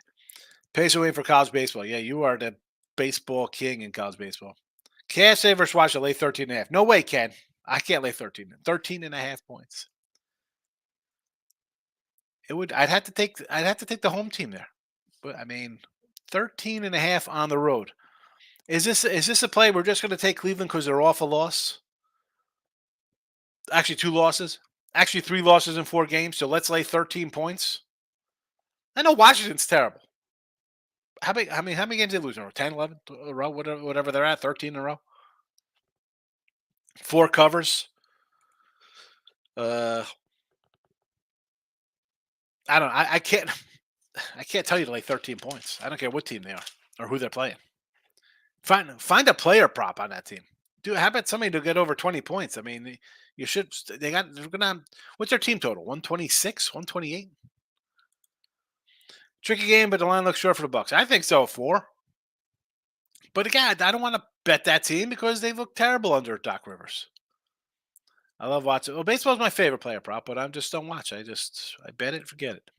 Pace away for college baseball. Yeah, you are the baseball king in college baseball. Can't say versus Washington lay 13.5. No way, Ken. I can't lay 13. 13.5 points. I'd have to take the home team there. But I mean, 13.5 on the road. Is this a play we're just going to take Cleveland because they're off a loss? Actually, 2 losses. Actually, 3 losses in 4 games. So let's lay 13 points. I know Washington's terrible. How many games did they lose in a row? 10, 11 in a row, whatever they're at, 13 in a row. 4 covers. I don't. I can't. I can't tell you to lay 13 points. I don't care what team they are or who they're playing. Find a player prop on that team. Dude, how about somebody to get over 20 points? I mean, you should. They're gonna. What's their team total? 126, 128. Tricky game, but the line looks short for the Bucks. I think so. 4. But again, I don't want to bet that team because they look terrible under Doc Rivers. I love watching. Well, baseball's my favorite player prop, but I just don't watch. I bet it, forget it.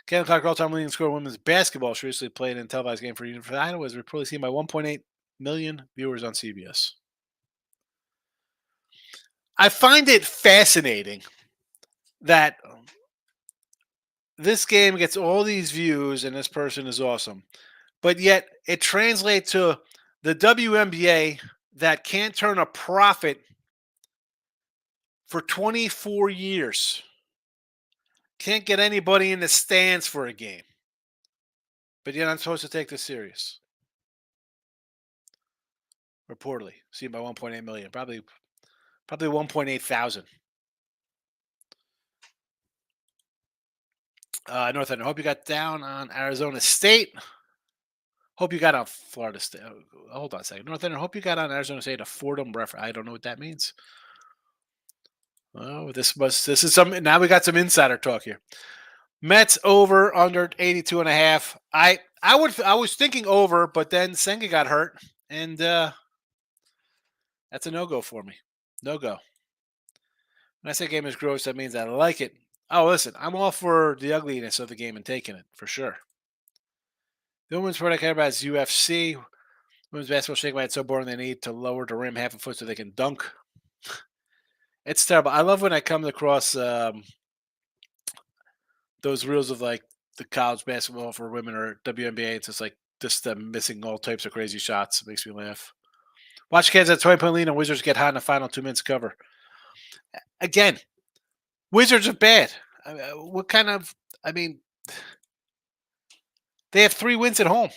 Ken Clark, all-time leading scorer women's basketball, she recently played in a televised game for University of Iowa, was reportedly seen by 1.8 million viewers on CBS. I find it fascinating that this game gets all these views and this person is awesome, but yet it translates to the WNBA that can't turn a profit for 24 years. Can't get anybody in the stands for a game. But yet I'm supposed to take this serious. Reportedly. Seen by 1.8 million. Probably 1.8 thousand. Northern, hope you got down on Arizona State. Hope you got on Florida State. Hold on a second. Northern, hope you got on Arizona State a Fordham reference. I don't know what that means. Oh, this is some. Now we got some insider talk here. Mets over under 82.5. I was thinking over, but then Senga got hurt, and that's a no-go for me. No-go. When I say game is gross, that means I like it. Oh, listen, I'm all for the ugliness of the game and taking it, for sure. The women's sport I care about is UFC. Women's basketball shaking my head so boring they need to lower the rim half a foot so they can dunk. It's terrible. I love when I come across those reels of like the college basketball for women or WNBA. It's just like them missing all types of crazy shots. It makes me laugh. Watch Kansas at 20-point lead and Wizards get hot in the final 2 minutes cover. Again, Wizards are bad. What kind of? I mean, they have 3 wins at home.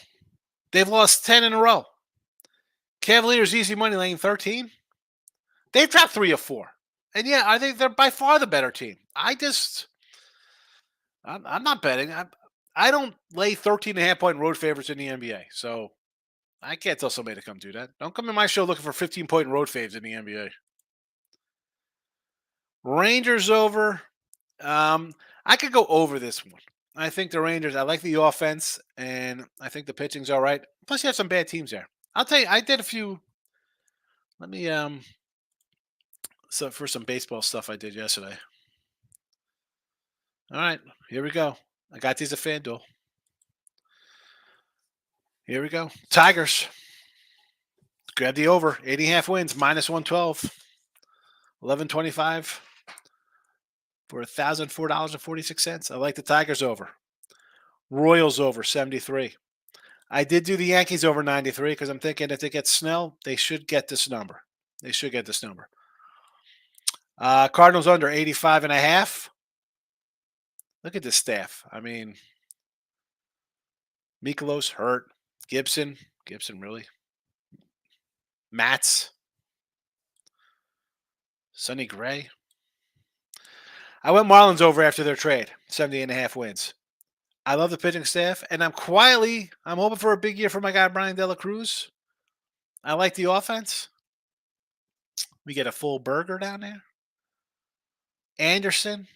They've lost 10 in a row. Cavaliers easy money laying 13. They've dropped 3 of 4, and yeah, I think they're by far the better team. I'm not betting. I don't lay 13.5-point road favorites in the NBA, so I can't tell somebody to come do that. Don't come to my show looking for 15-point road faves in the NBA. Rangers over. I could go over this one. I think the Rangers, I like the offense, and I think the pitching's all right. Plus, you have some bad teams there. I'll tell you, I did a few. Let me, so for some baseball stuff I did yesterday. All right, here we go. I got these at FanDuel. Here we go. Tigers. Grab the over. 8.5 wins, minus 112. 11.25 for $1,004.46. I like the Tigers over. Royals over 73. I did do the Yankees over 93 because I'm thinking if they get Snell, they should get this number. Cardinals under 85.5. Look at this staff. I mean, Mikolos hurt. Gibson really. Mats. Sonny Gray. I went Marlins over after their trade. 70.5 wins. I love the pitching staff, and I'm hoping for a big year for my guy Brian De La Cruz. I like the offense. We get a full burger down there. Anderson,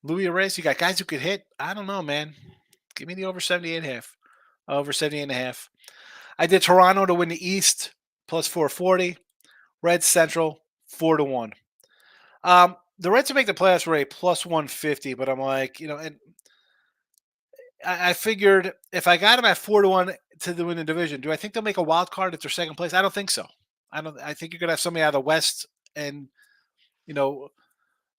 Louis Reyes. You got guys who could hit. I don't know, man. Give me the over 78.5. Over 78.5. I did Toronto to win the East plus 440. Reds Central 4-1. The Reds to make the playoffs were a plus 150, but I'm like, and I figured if I got them at 4-1 to win the division, do I think they'll make a wild card if they're second place? I don't think so. I think you're gonna have somebody out of the West, and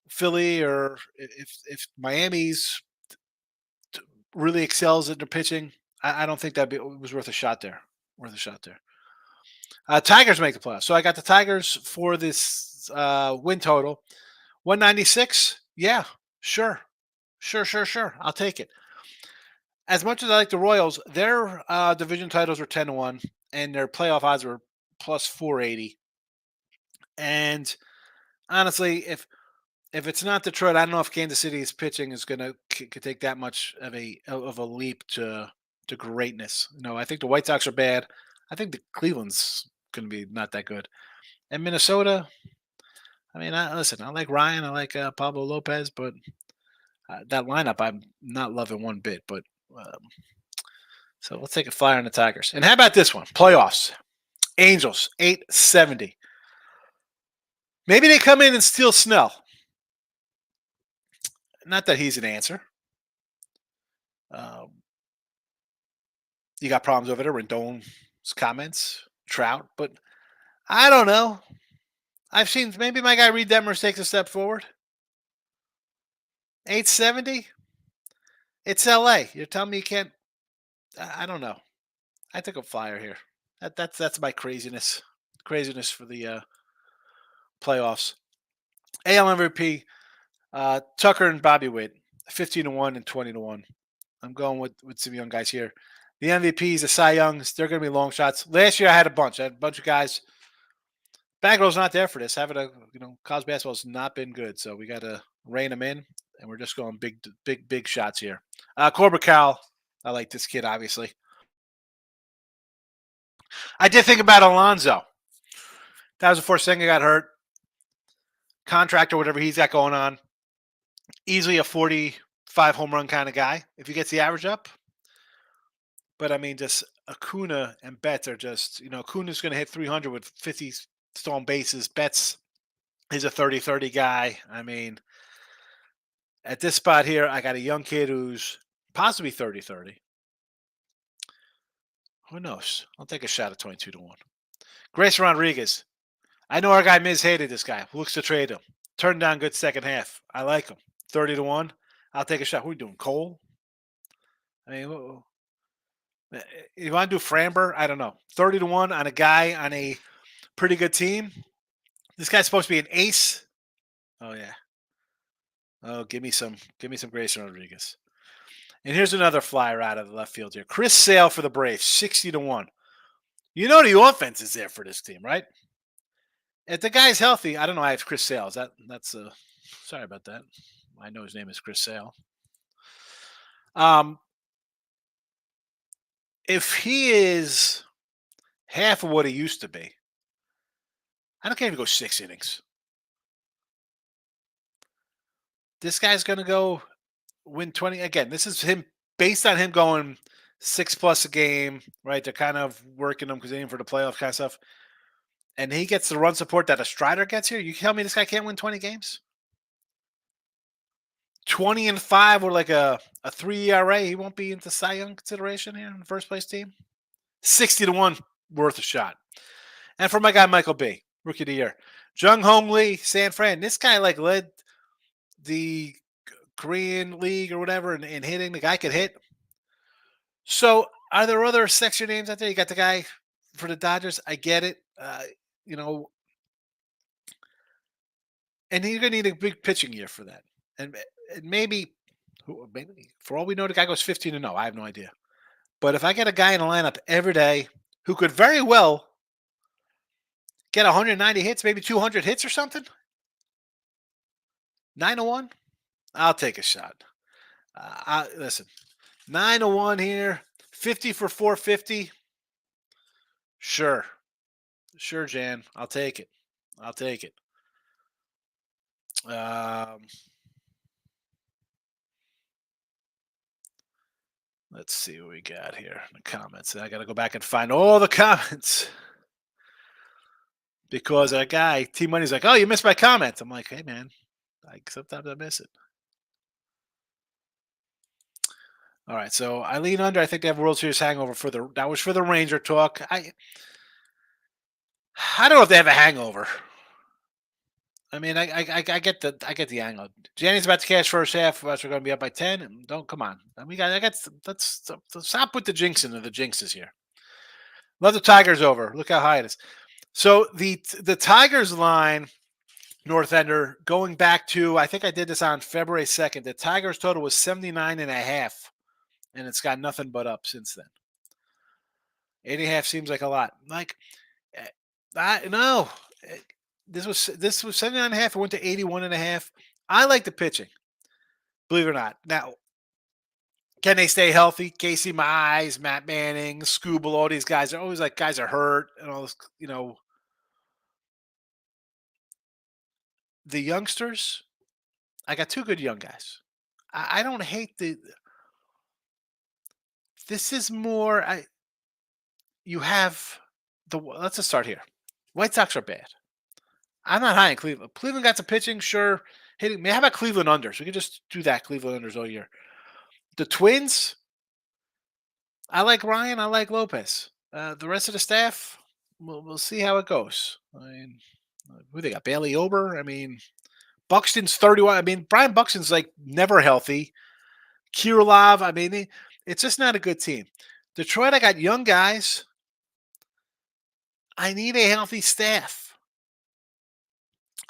Philly, or if Miami's really excels at their pitching, I don't think it was worth a shot there. Tigers make the playoffs, so I got the Tigers for this win total 196. Yeah, sure. I'll take it. As much as I like the Royals, their division titles were 10-1, and their playoff odds were plus 480. And honestly, if it's not Detroit, I don't know if Kansas City's pitching is could take that much of a leap to greatness. I think the White Sox are bad. I think the Cleveland's going to be not that good. And Minnesota, I mean, listen, I like Ryan, I like Pablo Lopez, but that lineup I'm not loving one bit. But so let's take a flyer on the Tigers. And how about this one? Playoffs. Angels, 870. Maybe they come in and steal Snell. Not that he's an answer. You got problems over there. Rendon's comments, Trout, but I don't know. I've seen maybe my guy Reed Detmers takes a step forward. 870. It's LA. You're telling me you can't? I don't know. I took a flyer here. That's my craziness. Craziness for the playoffs. AL MVP. Tucker and Bobby Witt, 15-1 and 20-1. I'm going with some young guys here. The MVPs, the Cy Youngs, they're going to be long shots. Last year I had a bunch. Of guys. Bagrow's not there for this. College basketball has not been good, so we got to rein them in, and we're just going big shots here. Corbett Cowell, I like this kid, obviously. I did think about Alonzo. That was before Senga got hurt. Contract or whatever he's got going on. Easily a 45 home run kind of guy if he gets the average up. But I mean, just Acuna and Betts are just, Acuna's going to hit 300 with 50 stolen bases. Betts is a 30-30 guy. I mean, at this spot here, I got a young kid who's possibly 30-30. Who knows? I'll take a shot at 22-1. Grayson Rodriguez. I know our guy Miz hated this guy. Looks to trade him. Turned down good second half. I like him. 30-1. I'll take a shot. Who are we doing? Cole? I mean, you want to do Framber? I don't know. 30-1 on a guy on a pretty good team. This guy's supposed to be an ace. Oh yeah. Oh, give me some Grayson Rodriguez. And here's another flyer out of the left field here. Chris Sale for the Braves, 60-1. The offense is there for this team, right? If the guy's healthy, I don't know. I have Chris Sale. That's sorry about that. I know his name is Chris Sale. If he is half of what he used to be, I can't even go 6 innings. This guy's going to go win 20. Again, this is him based on him going 6+ a game, right? They're kind of working him because they're in for the playoff kind of stuff. And he gets the run support that a Strider gets here. You tell me this guy can't win 20 games? 20-5 with like a 3 ERA. He won't be into Cy Young consideration here in the first place team. 60-1 worth a shot. And for my guy Michael B, Rookie of the Year. Jung Hong Lee, San Fran. This guy led the Korean League or whatever in hitting. The guy could hit. So are there other sexy names out there? You got the guy for the Dodgers. I get it. and he's going to need a big pitching year for that. And maybe for all we know, the guy goes 15-0. I have no idea. But if I get a guy in the lineup every day who could very well get 190 hits, maybe 200 hits or something, 9-1, I'll take a shot. Listen, 9-1 here, 50 for 450. Sure, Jan. I'll take it. Let's see what we got here in the comments. I got to go back and find all the comments because that guy, T Money's like, "Oh, you missed my comment." I'm like, "Hey, man, sometimes I miss it." All right, so I lean under. I think they have World Series hangover that was for the Ranger talk. I don't know if they have a hangover. I mean, I get the angle. Janny's about to cash first half. We're going to be up by 10. Don't come on. Let's stop with the jinxing of the jinxes here. Love the Tigers over. Look how high it is. So the Tigers line, North Ender, going back to, I think I did this on February 2nd. The Tigers total was 79.5, and it's got nothing but up since then. 8.5 seems like a lot. Like, no. This was 79.5. It went to 81.5. I like the pitching, believe it or not. Now, can they stay healthy? Casey Mize, Matt Manning, Scooble, all these guys are always like guys are hurt and all this, The youngsters, I got two good young guys. I don't hate this is more, let's just start here. White Sox are bad. I'm not high in Cleveland. Cleveland got some pitching, sure. Hitting. How about Cleveland unders? We could just do that, Cleveland unders all year. The Twins, I like Ryan. I like Lopez. The rest of the staff, we'll see how it goes. I mean, who they got? Bailey Ober. I mean, Buxton's 31. I mean, Brian Buxton's like never healthy. Kirilov. I mean, it's just not a good team. Detroit, I got young guys. I need a healthy staff.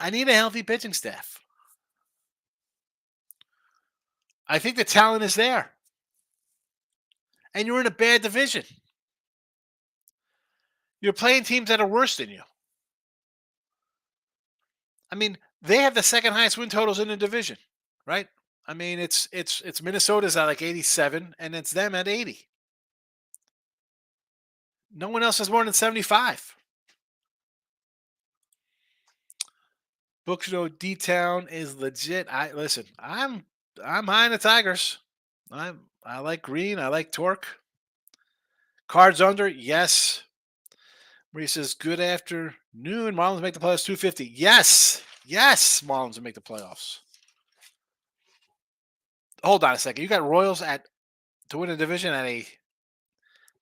I need a healthy pitching staff. I think the talent is there. And you're in a bad division. You're playing teams that are worse than you. I mean, they have the second highest win totals in the division, right? I mean, it's Minnesota's at like 87, and it's them at 80. No one else has more than 75. Bookshore D-Town is legit. I'm high on the Tigers. I like green. I like torque. Cards under, yes. Marie says, good afternoon. Marlins make the playoffs 250. Yes. Marlins will make the playoffs. Hold on a second. You got Royals to win a division at a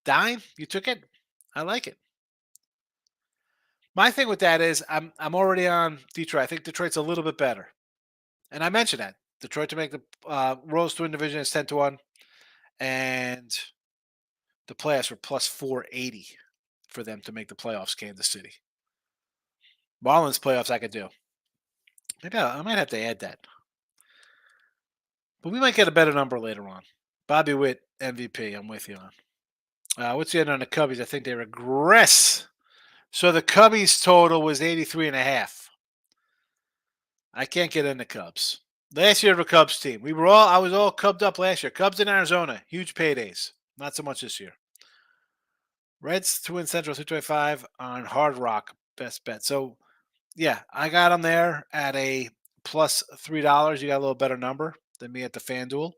dime? You took it? I like it. My thing with that is I'm already on Detroit. I think Detroit's a little bit better. And I mentioned that. Detroit to make the Royals to win division is 10-1. And the playoffs were plus 480 for them to make the playoffs, Kansas City. Marlins playoffs I could do. Maybe I might have to add that. But we might get a better number later on. Bobby Witt, MVP. I'm with you on. What's the end on the Cubbies? I think they regress. So the Cubbies total was 83.5. I can't get in the Cubs. Last year, the Cubs team. I was all Cubbed up last year. Cubs in Arizona. Huge paydays. Not so much this year. Reds to win Central 225 on Hard Rock. Best bet. So, yeah, I got them there at a plus $3. You got a little better number than me at the FanDuel.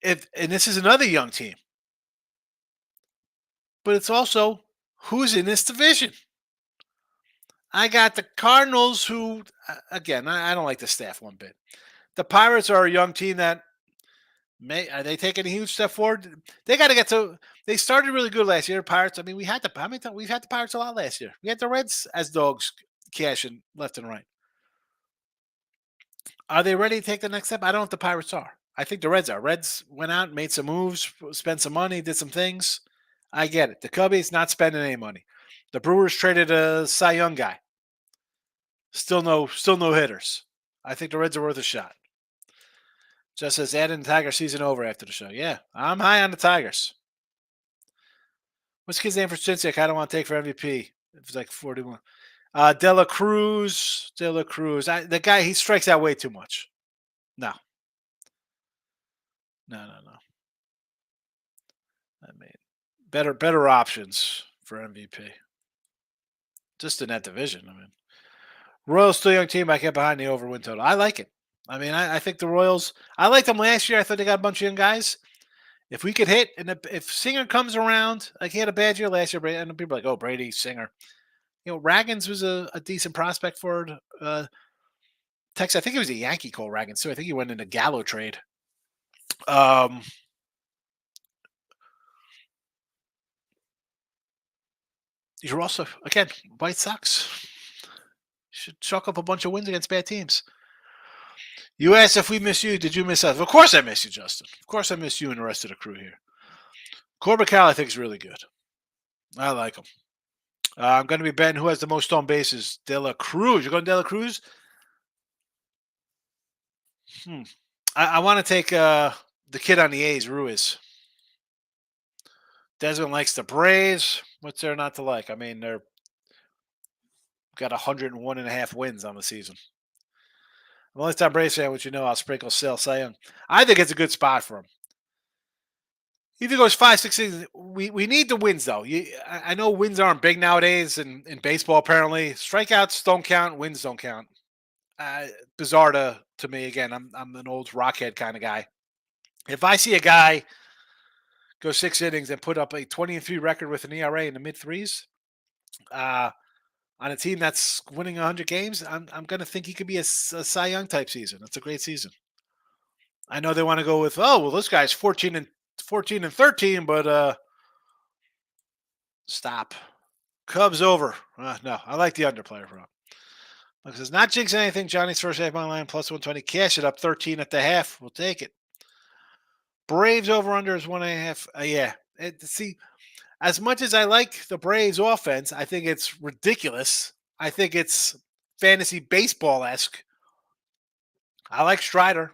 And this is another young team. But it's also who's in this division. I got the Cardinals who, again, I don't like the staff one bit. The Pirates are a young team that are they taking a huge step forward? They got to get to. They started really good last year. Pirates. I mean, we've had the Pirates a lot last year. We had the Reds as dogs cashing left and right. Are they ready to take the next step? I don't know if the Pirates are. I think the Reds are. Reds went out, made some moves, spent some money, did some things. I get it. The Cubbies not spending any money. The Brewers traded a Cy Young guy. Still no hitters. I think the Reds are worth a shot. Just says add in the Tiger season over after the show. Yeah, I'm high on the Tigers. What's the kid's name for Cincy? I don't want to take for MVP. It's like 41. De La Cruz. The guy, he strikes out way too much. No. I mean, better options for MVP. Just in that division. I mean, Royals still young team. I get behind the over win total. I like it. I mean, I think the Royals. I liked them last year. I thought they got a bunch of young guys. If we could hit, and if Singer comes around, like he had a bad year last year, and people are like, oh, Brady, Singer. Raggins was a decent prospect for Texas. I think it was a Yankee, Cole Raggins too. I think he went in a Gallo trade. You're also, again, White Sox. Should chalk up a bunch of wins against bad teams. You asked if we miss you. Did you miss us? Of course I miss you, Justin. Of course I miss you and the rest of the crew here. Corbett Cal, I think, is really good. I like him. I'm going to be betting who has the most stolen bases. De La Cruz. You're going De La Cruz? I want to take the kid on the A's, Ruiz. Desmond likes the Braves. What's there not to like? I mean, they're got 101.5 wins on the season. The only time Braves fan, which I'll sprinkle Sale Cy Young. I think it's a good spot for him. If he goes 5, 6 seasons, we need the wins though. I know wins aren't big nowadays in baseball. Apparently, strikeouts don't count, wins don't count. Bizarre to me. Again, I'm an old rockhead kind of guy. If I see a guy go 6 innings and put up a 20-3 record with an ERA in the mid threes, on a team that's winning 100 games, I'm going to think he could be a Cy Young type season. That's a great season. I know they want to go with, this guy's 14 and 13, but stop. Cubs over. No, I like the underplayer for him. Like, it's not jinxing anything. Johnny's first half money line plus 120. Cash it up 13 at the half. We'll take it. Braves over under is 1.5. Yeah. See, as much as I like the Braves offense, I think it's ridiculous. I think it's fantasy baseball-esque. I like Strider.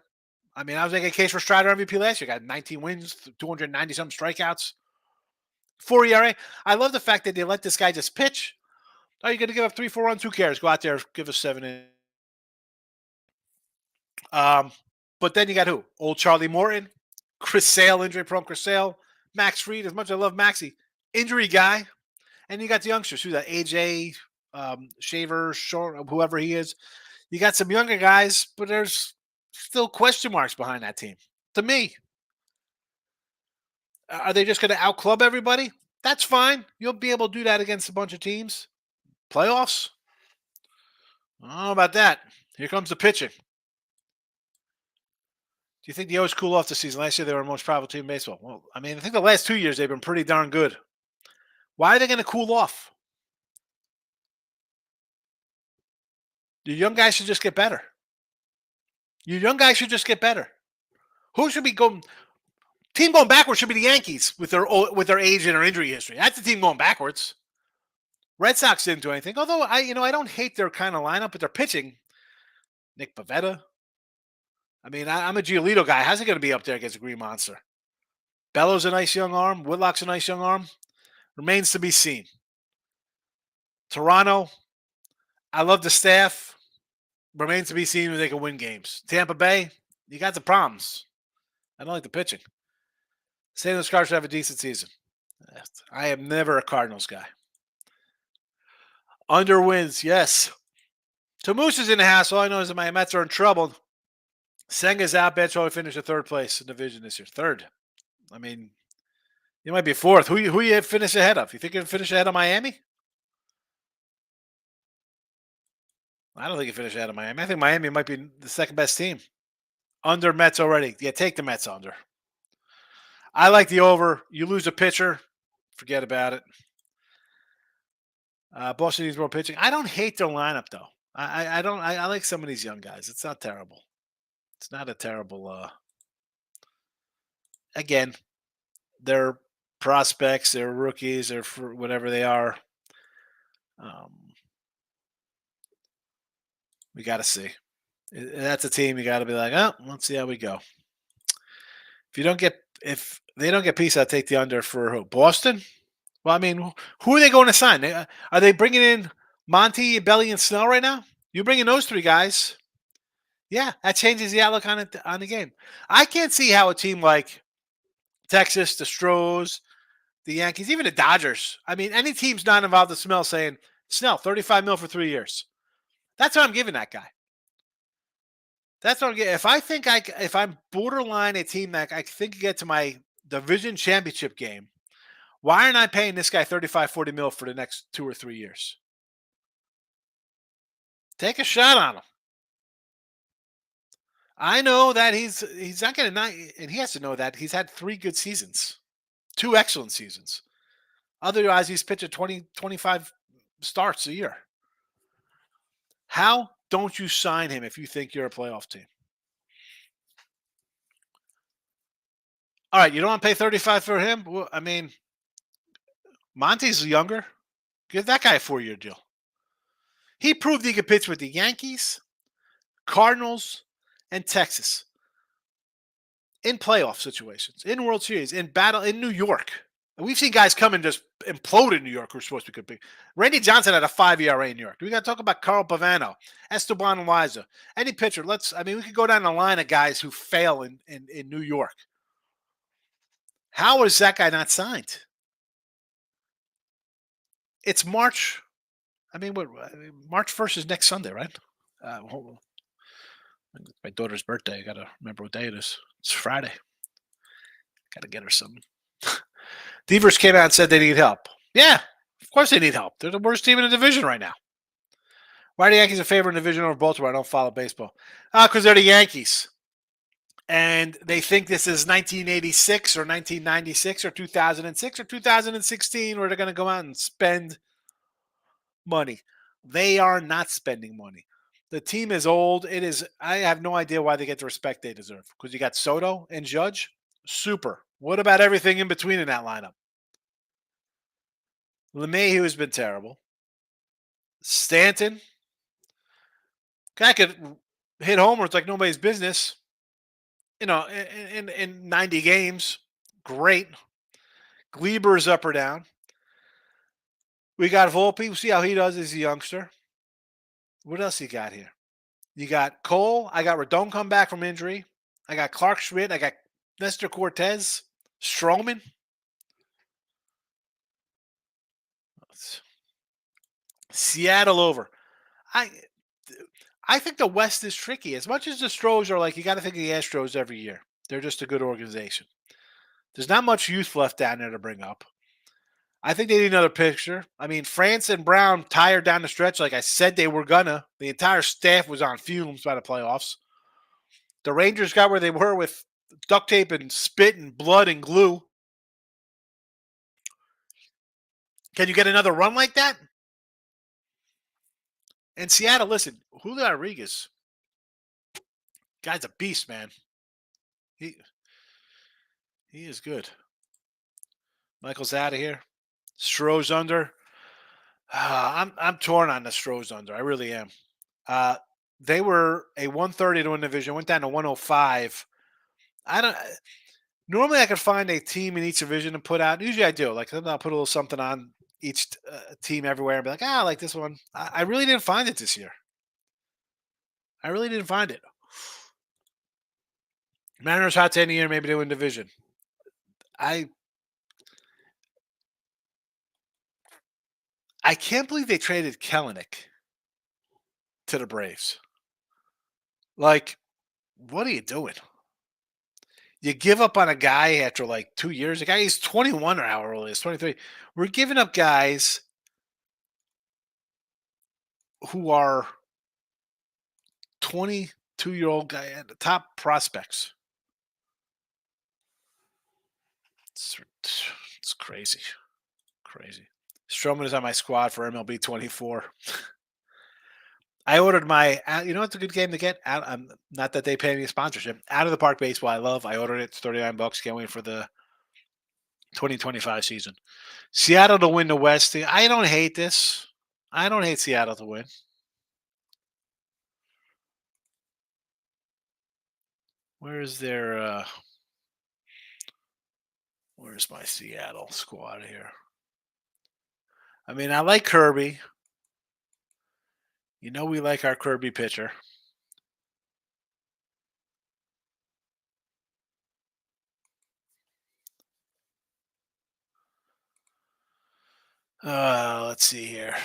I mean, I was making a case for Strider MVP last year. Got 19 wins, 290-something strikeouts, 4 ERA. I love the fact that they let this guy just pitch. Oh, you're going to give up 3, 4 runs? Who cares? Go out there, give us 7 in. But then you got who? Old Charlie Morton, Chris Sale, injury-prone Chris Sale, Max Fried. As much as I love Maxie, injury guy. And you got the youngsters, who's that? AJ, Shaver, Short, whoever he is. You got some younger guys, but there's still question marks behind that team. To me, are they just going to outclub everybody? That's fine. You'll be able to do that against a bunch of teams. Playoffs? I don't know about that. Here comes the pitching. Do you think the O's cool off the season? Last year they were the most profitable team in baseball. Well, I mean, I think the last 2 years they've been pretty darn good. Why are they going to cool off? Your young guys should just get better. Your young guys should just get better. Who should be going? Team going backwards should be the Yankees with their age and their injury history. That's the team going backwards. Red Sox didn't do anything. Although I don't hate their kind of lineup, but their pitching. Nick Pivetta. I mean, I'm a Giolito guy. How's he going to be up there against a Green Monster? Bellows a nice young arm. Whitlock's a nice young arm. Remains to be seen. Toronto. I love the staff. Remains to be seen if they can win games. Tampa Bay. You got the problems. I don't like the pitching. St. Louis Cardinals should have a decent season. I am never a Cardinals guy. Under wins, yes. So Moose is in the house. All I know is that my Mets are in trouble. Senga's out. Bet's probably finished in third place in the division this year. Third. I mean, you might be fourth. Who you finish ahead of? You think you're going to finish ahead of Miami? I don't think you finish ahead of Miami. I think Miami might be the second best team. Under Mets already. Yeah, take the Mets under. I like the over. You lose a pitcher, forget about it. Boston needs more pitching. I don't hate their lineup though. I don't. I like some of these young guys. It's not terrible. It's not a terrible. Again, they're prospects. They're rookies. They're for whatever they are. We got to see. That's a team you got to be like, oh, let's see how we go. If they don't get peace, I'll take the under for who? Boston. Well, I mean, who are they going to sign? Are they bringing in Monty, Belly, and Snell right now? You bring in those three guys. Yeah, that changes the outlook on the game. I can't see how a team like Texas, the Stros, the Yankees, even the Dodgers. I mean, any team's not involved in Snell saying, Snell, 35 mil for 3 years. That's what I'm giving that guy. That's what I'm getting. If I'm borderline a team that I think can get to my division championship game, why aren't I paying this guy 35, 40 mil for the next 2 or 3 years? Take a shot on him. I know that he's not going to, and he has to know that he's had 3 good seasons, 2 excellent seasons. Otherwise, he's pitching 20, 25 starts a year. How don't you sign him if you think you're a playoff team? All right, you don't want to pay 35 for him? Well, I mean, Monty's younger. Give that guy a 4-year deal. He proved he could pitch with the Yankees, Cardinals, and Texas in playoff situations, in World Series, in battle in New York. And we've seen guys come and just implode in New York who are supposed to be good. Randy Johnson had a 5 ERA in New York. We got to talk about Carl Pavano, Esteban Liza, any pitcher. We could go down the line of guys who fail in New York. How is that guy not signed? It's March. March 1st is next Sunday, right? My daughter's birthday. I got to remember what day it is. It's Friday. Got to get her something. Devers came out and said they need help. Yeah, of course they need help. They're the worst team in the division right now. Why are the Yankees a favorite in the division over Baltimore? I don't follow baseball. Because they're the Yankees. And they think this is 1986 or 1996 or 2006 or 2016 where they're going to go out and spend money. They are not spending money. The team is old. I have no idea why they get the respect they deserve. Because you got Soto and Judge. Super. What about everything in between in that lineup? LeMahieu has been terrible. Stanton. Guy could hit homers like nobody's business. In 90 games. Great. Gleber's up or down. We got Volpe. We'll see how he does as a youngster. What else you got here? You got Cole. I got Rodon come back from injury. I got Clark Schmidt. I got Nestor Cortez. Stroman. Seattle over. I think the West is tricky. As much as the Stros are you got to think of the Astros every year. They're just a good organization. There's not much youth left down there to bring up. I think they need another pitcher. I mean, France and Brown tired down the stretch like I said they were gonna. The entire staff was on fumes by the playoffs. The Rangers got where they were with duct tape and spit and blood and glue. Can you get another run like that? And Seattle, listen, Julio Rodriguez, guy's a beast, man. He is good. Michael's out of here. Stroh's under. I'm torn on the Stroh's under. I really am. They were a 130 to win the division. Went down to 105. Normally I could find a team in each division to put out. Usually I do. I'll put a little something on each team everywhere and be like, I like this one. I really didn't find it this year. I really didn't find it. Mariners hot to end the year. Maybe they win division. I can't believe they traded Kelenic to the Braves. What are you doing? You give up on a guy after 2 years. A guy he's 21 or however old he is, 23. We're giving up guys who are 22-year-old guy at the top prospects. It's crazy. Crazy. Stroman is on my squad for MLB 24. I ordered it's a good game to get? Not that they pay me a sponsorship. Out of the Park Baseball I love. I ordered it. It's $39. Can't wait for the 2025 season. Seattle to win the West. I don't hate this. I don't hate Seattle to win. Where's their where's my Seattle squad here? I mean, I like Kirby. You know we like our Kirby pitcher. Let's see here.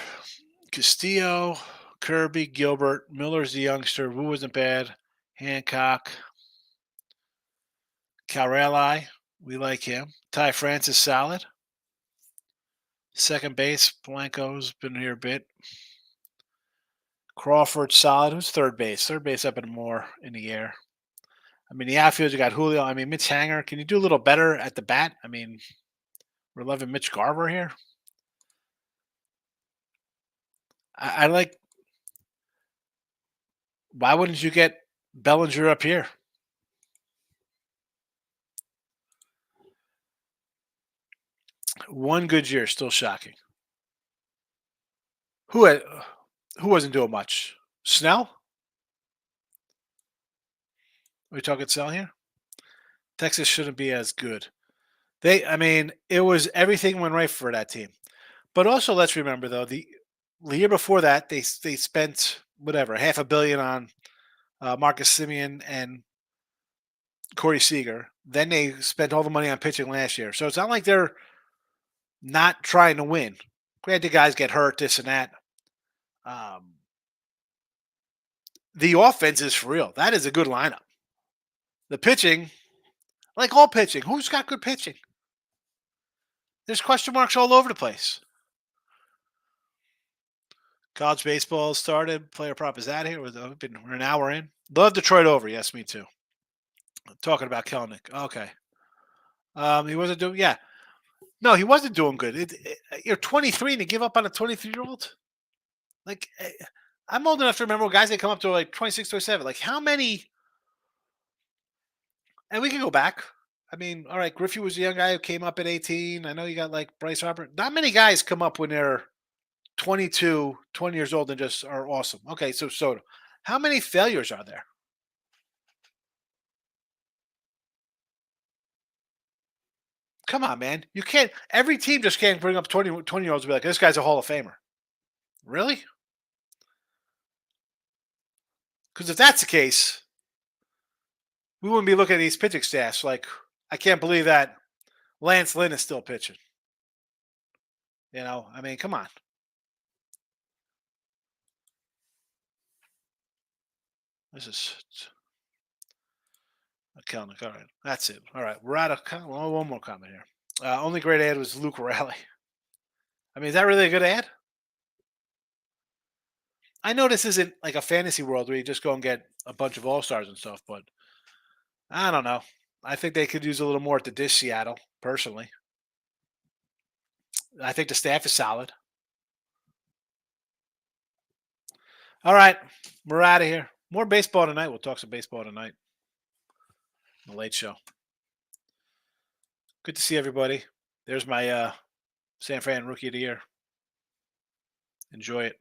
Castillo, Kirby, Gilbert, Miller's the youngster. Wu wasn't bad. Hancock, Carelli, we like him. Ty France solid. Second base, Blanco's been here a bit. Crawford solid. Who's third base? Third base up and more in the air. I mean, the outfield, you got Julio. I mean, Mitch Hanger. Can you do a little better at the bat? I mean, we're loving Mitch Garver here. I like. Why wouldn't you get Bellinger up here? One good year, still shocking. Who had, who wasn't doing much? Snell? Are we talking Snell here? Texas shouldn't be as good. I mean, it was everything went right for that team. But also, let's remember though the year before that they spent whatever $500 million on Marcus Simeon and Corey Seager. Then they spent all the money on pitching last year. So it's not like they're not trying to win. Granted, guys get hurt, this and that. The offense is for real. That is a good lineup. The pitching, like all pitching, who's got good pitching? There's question marks all over the place. College baseball started. Player prop is out here. We're an hour in. Love Detroit over. Yes, me too. Talking about Kelnick. Okay. He wasn't doing. Yeah. No, he wasn't doing good. You're 23 and you give up on a 23-year-old. Like, I'm old enough to remember guys that come up to like 26, 27. Like, how many? And we can go back. I mean, all right, Griffey was a young guy who came up at 18. I know you got like Bryce Harper. Not many guys come up when they're 22, 20 years old and just are awesome. Okay, so Soto. How many failures are there? Come on, man. You can't. Every team just can't bring up 20-year-olds and be like, this guy's a Hall of Famer. Really? Because if that's the case, we wouldn't be looking at these pitching staffs like, I can't believe that Lance Lynn is still pitching. I mean, come on. This is Kelnick. All right, that's it. All right, we're out of one more comment here. Only great ad was Luke Raleigh. I mean, is that really a good ad? I know this isn't like a fantasy world where you just go and get a bunch of all-stars and stuff, but I don't know. I think they could use a little more at the dish, Seattle, personally. I think the staff is solid. All right, we're out of here. More baseball tonight. We'll talk some baseball tonight. The late show. Good to see everybody. There's my San Fran Rookie of the Year. Enjoy it.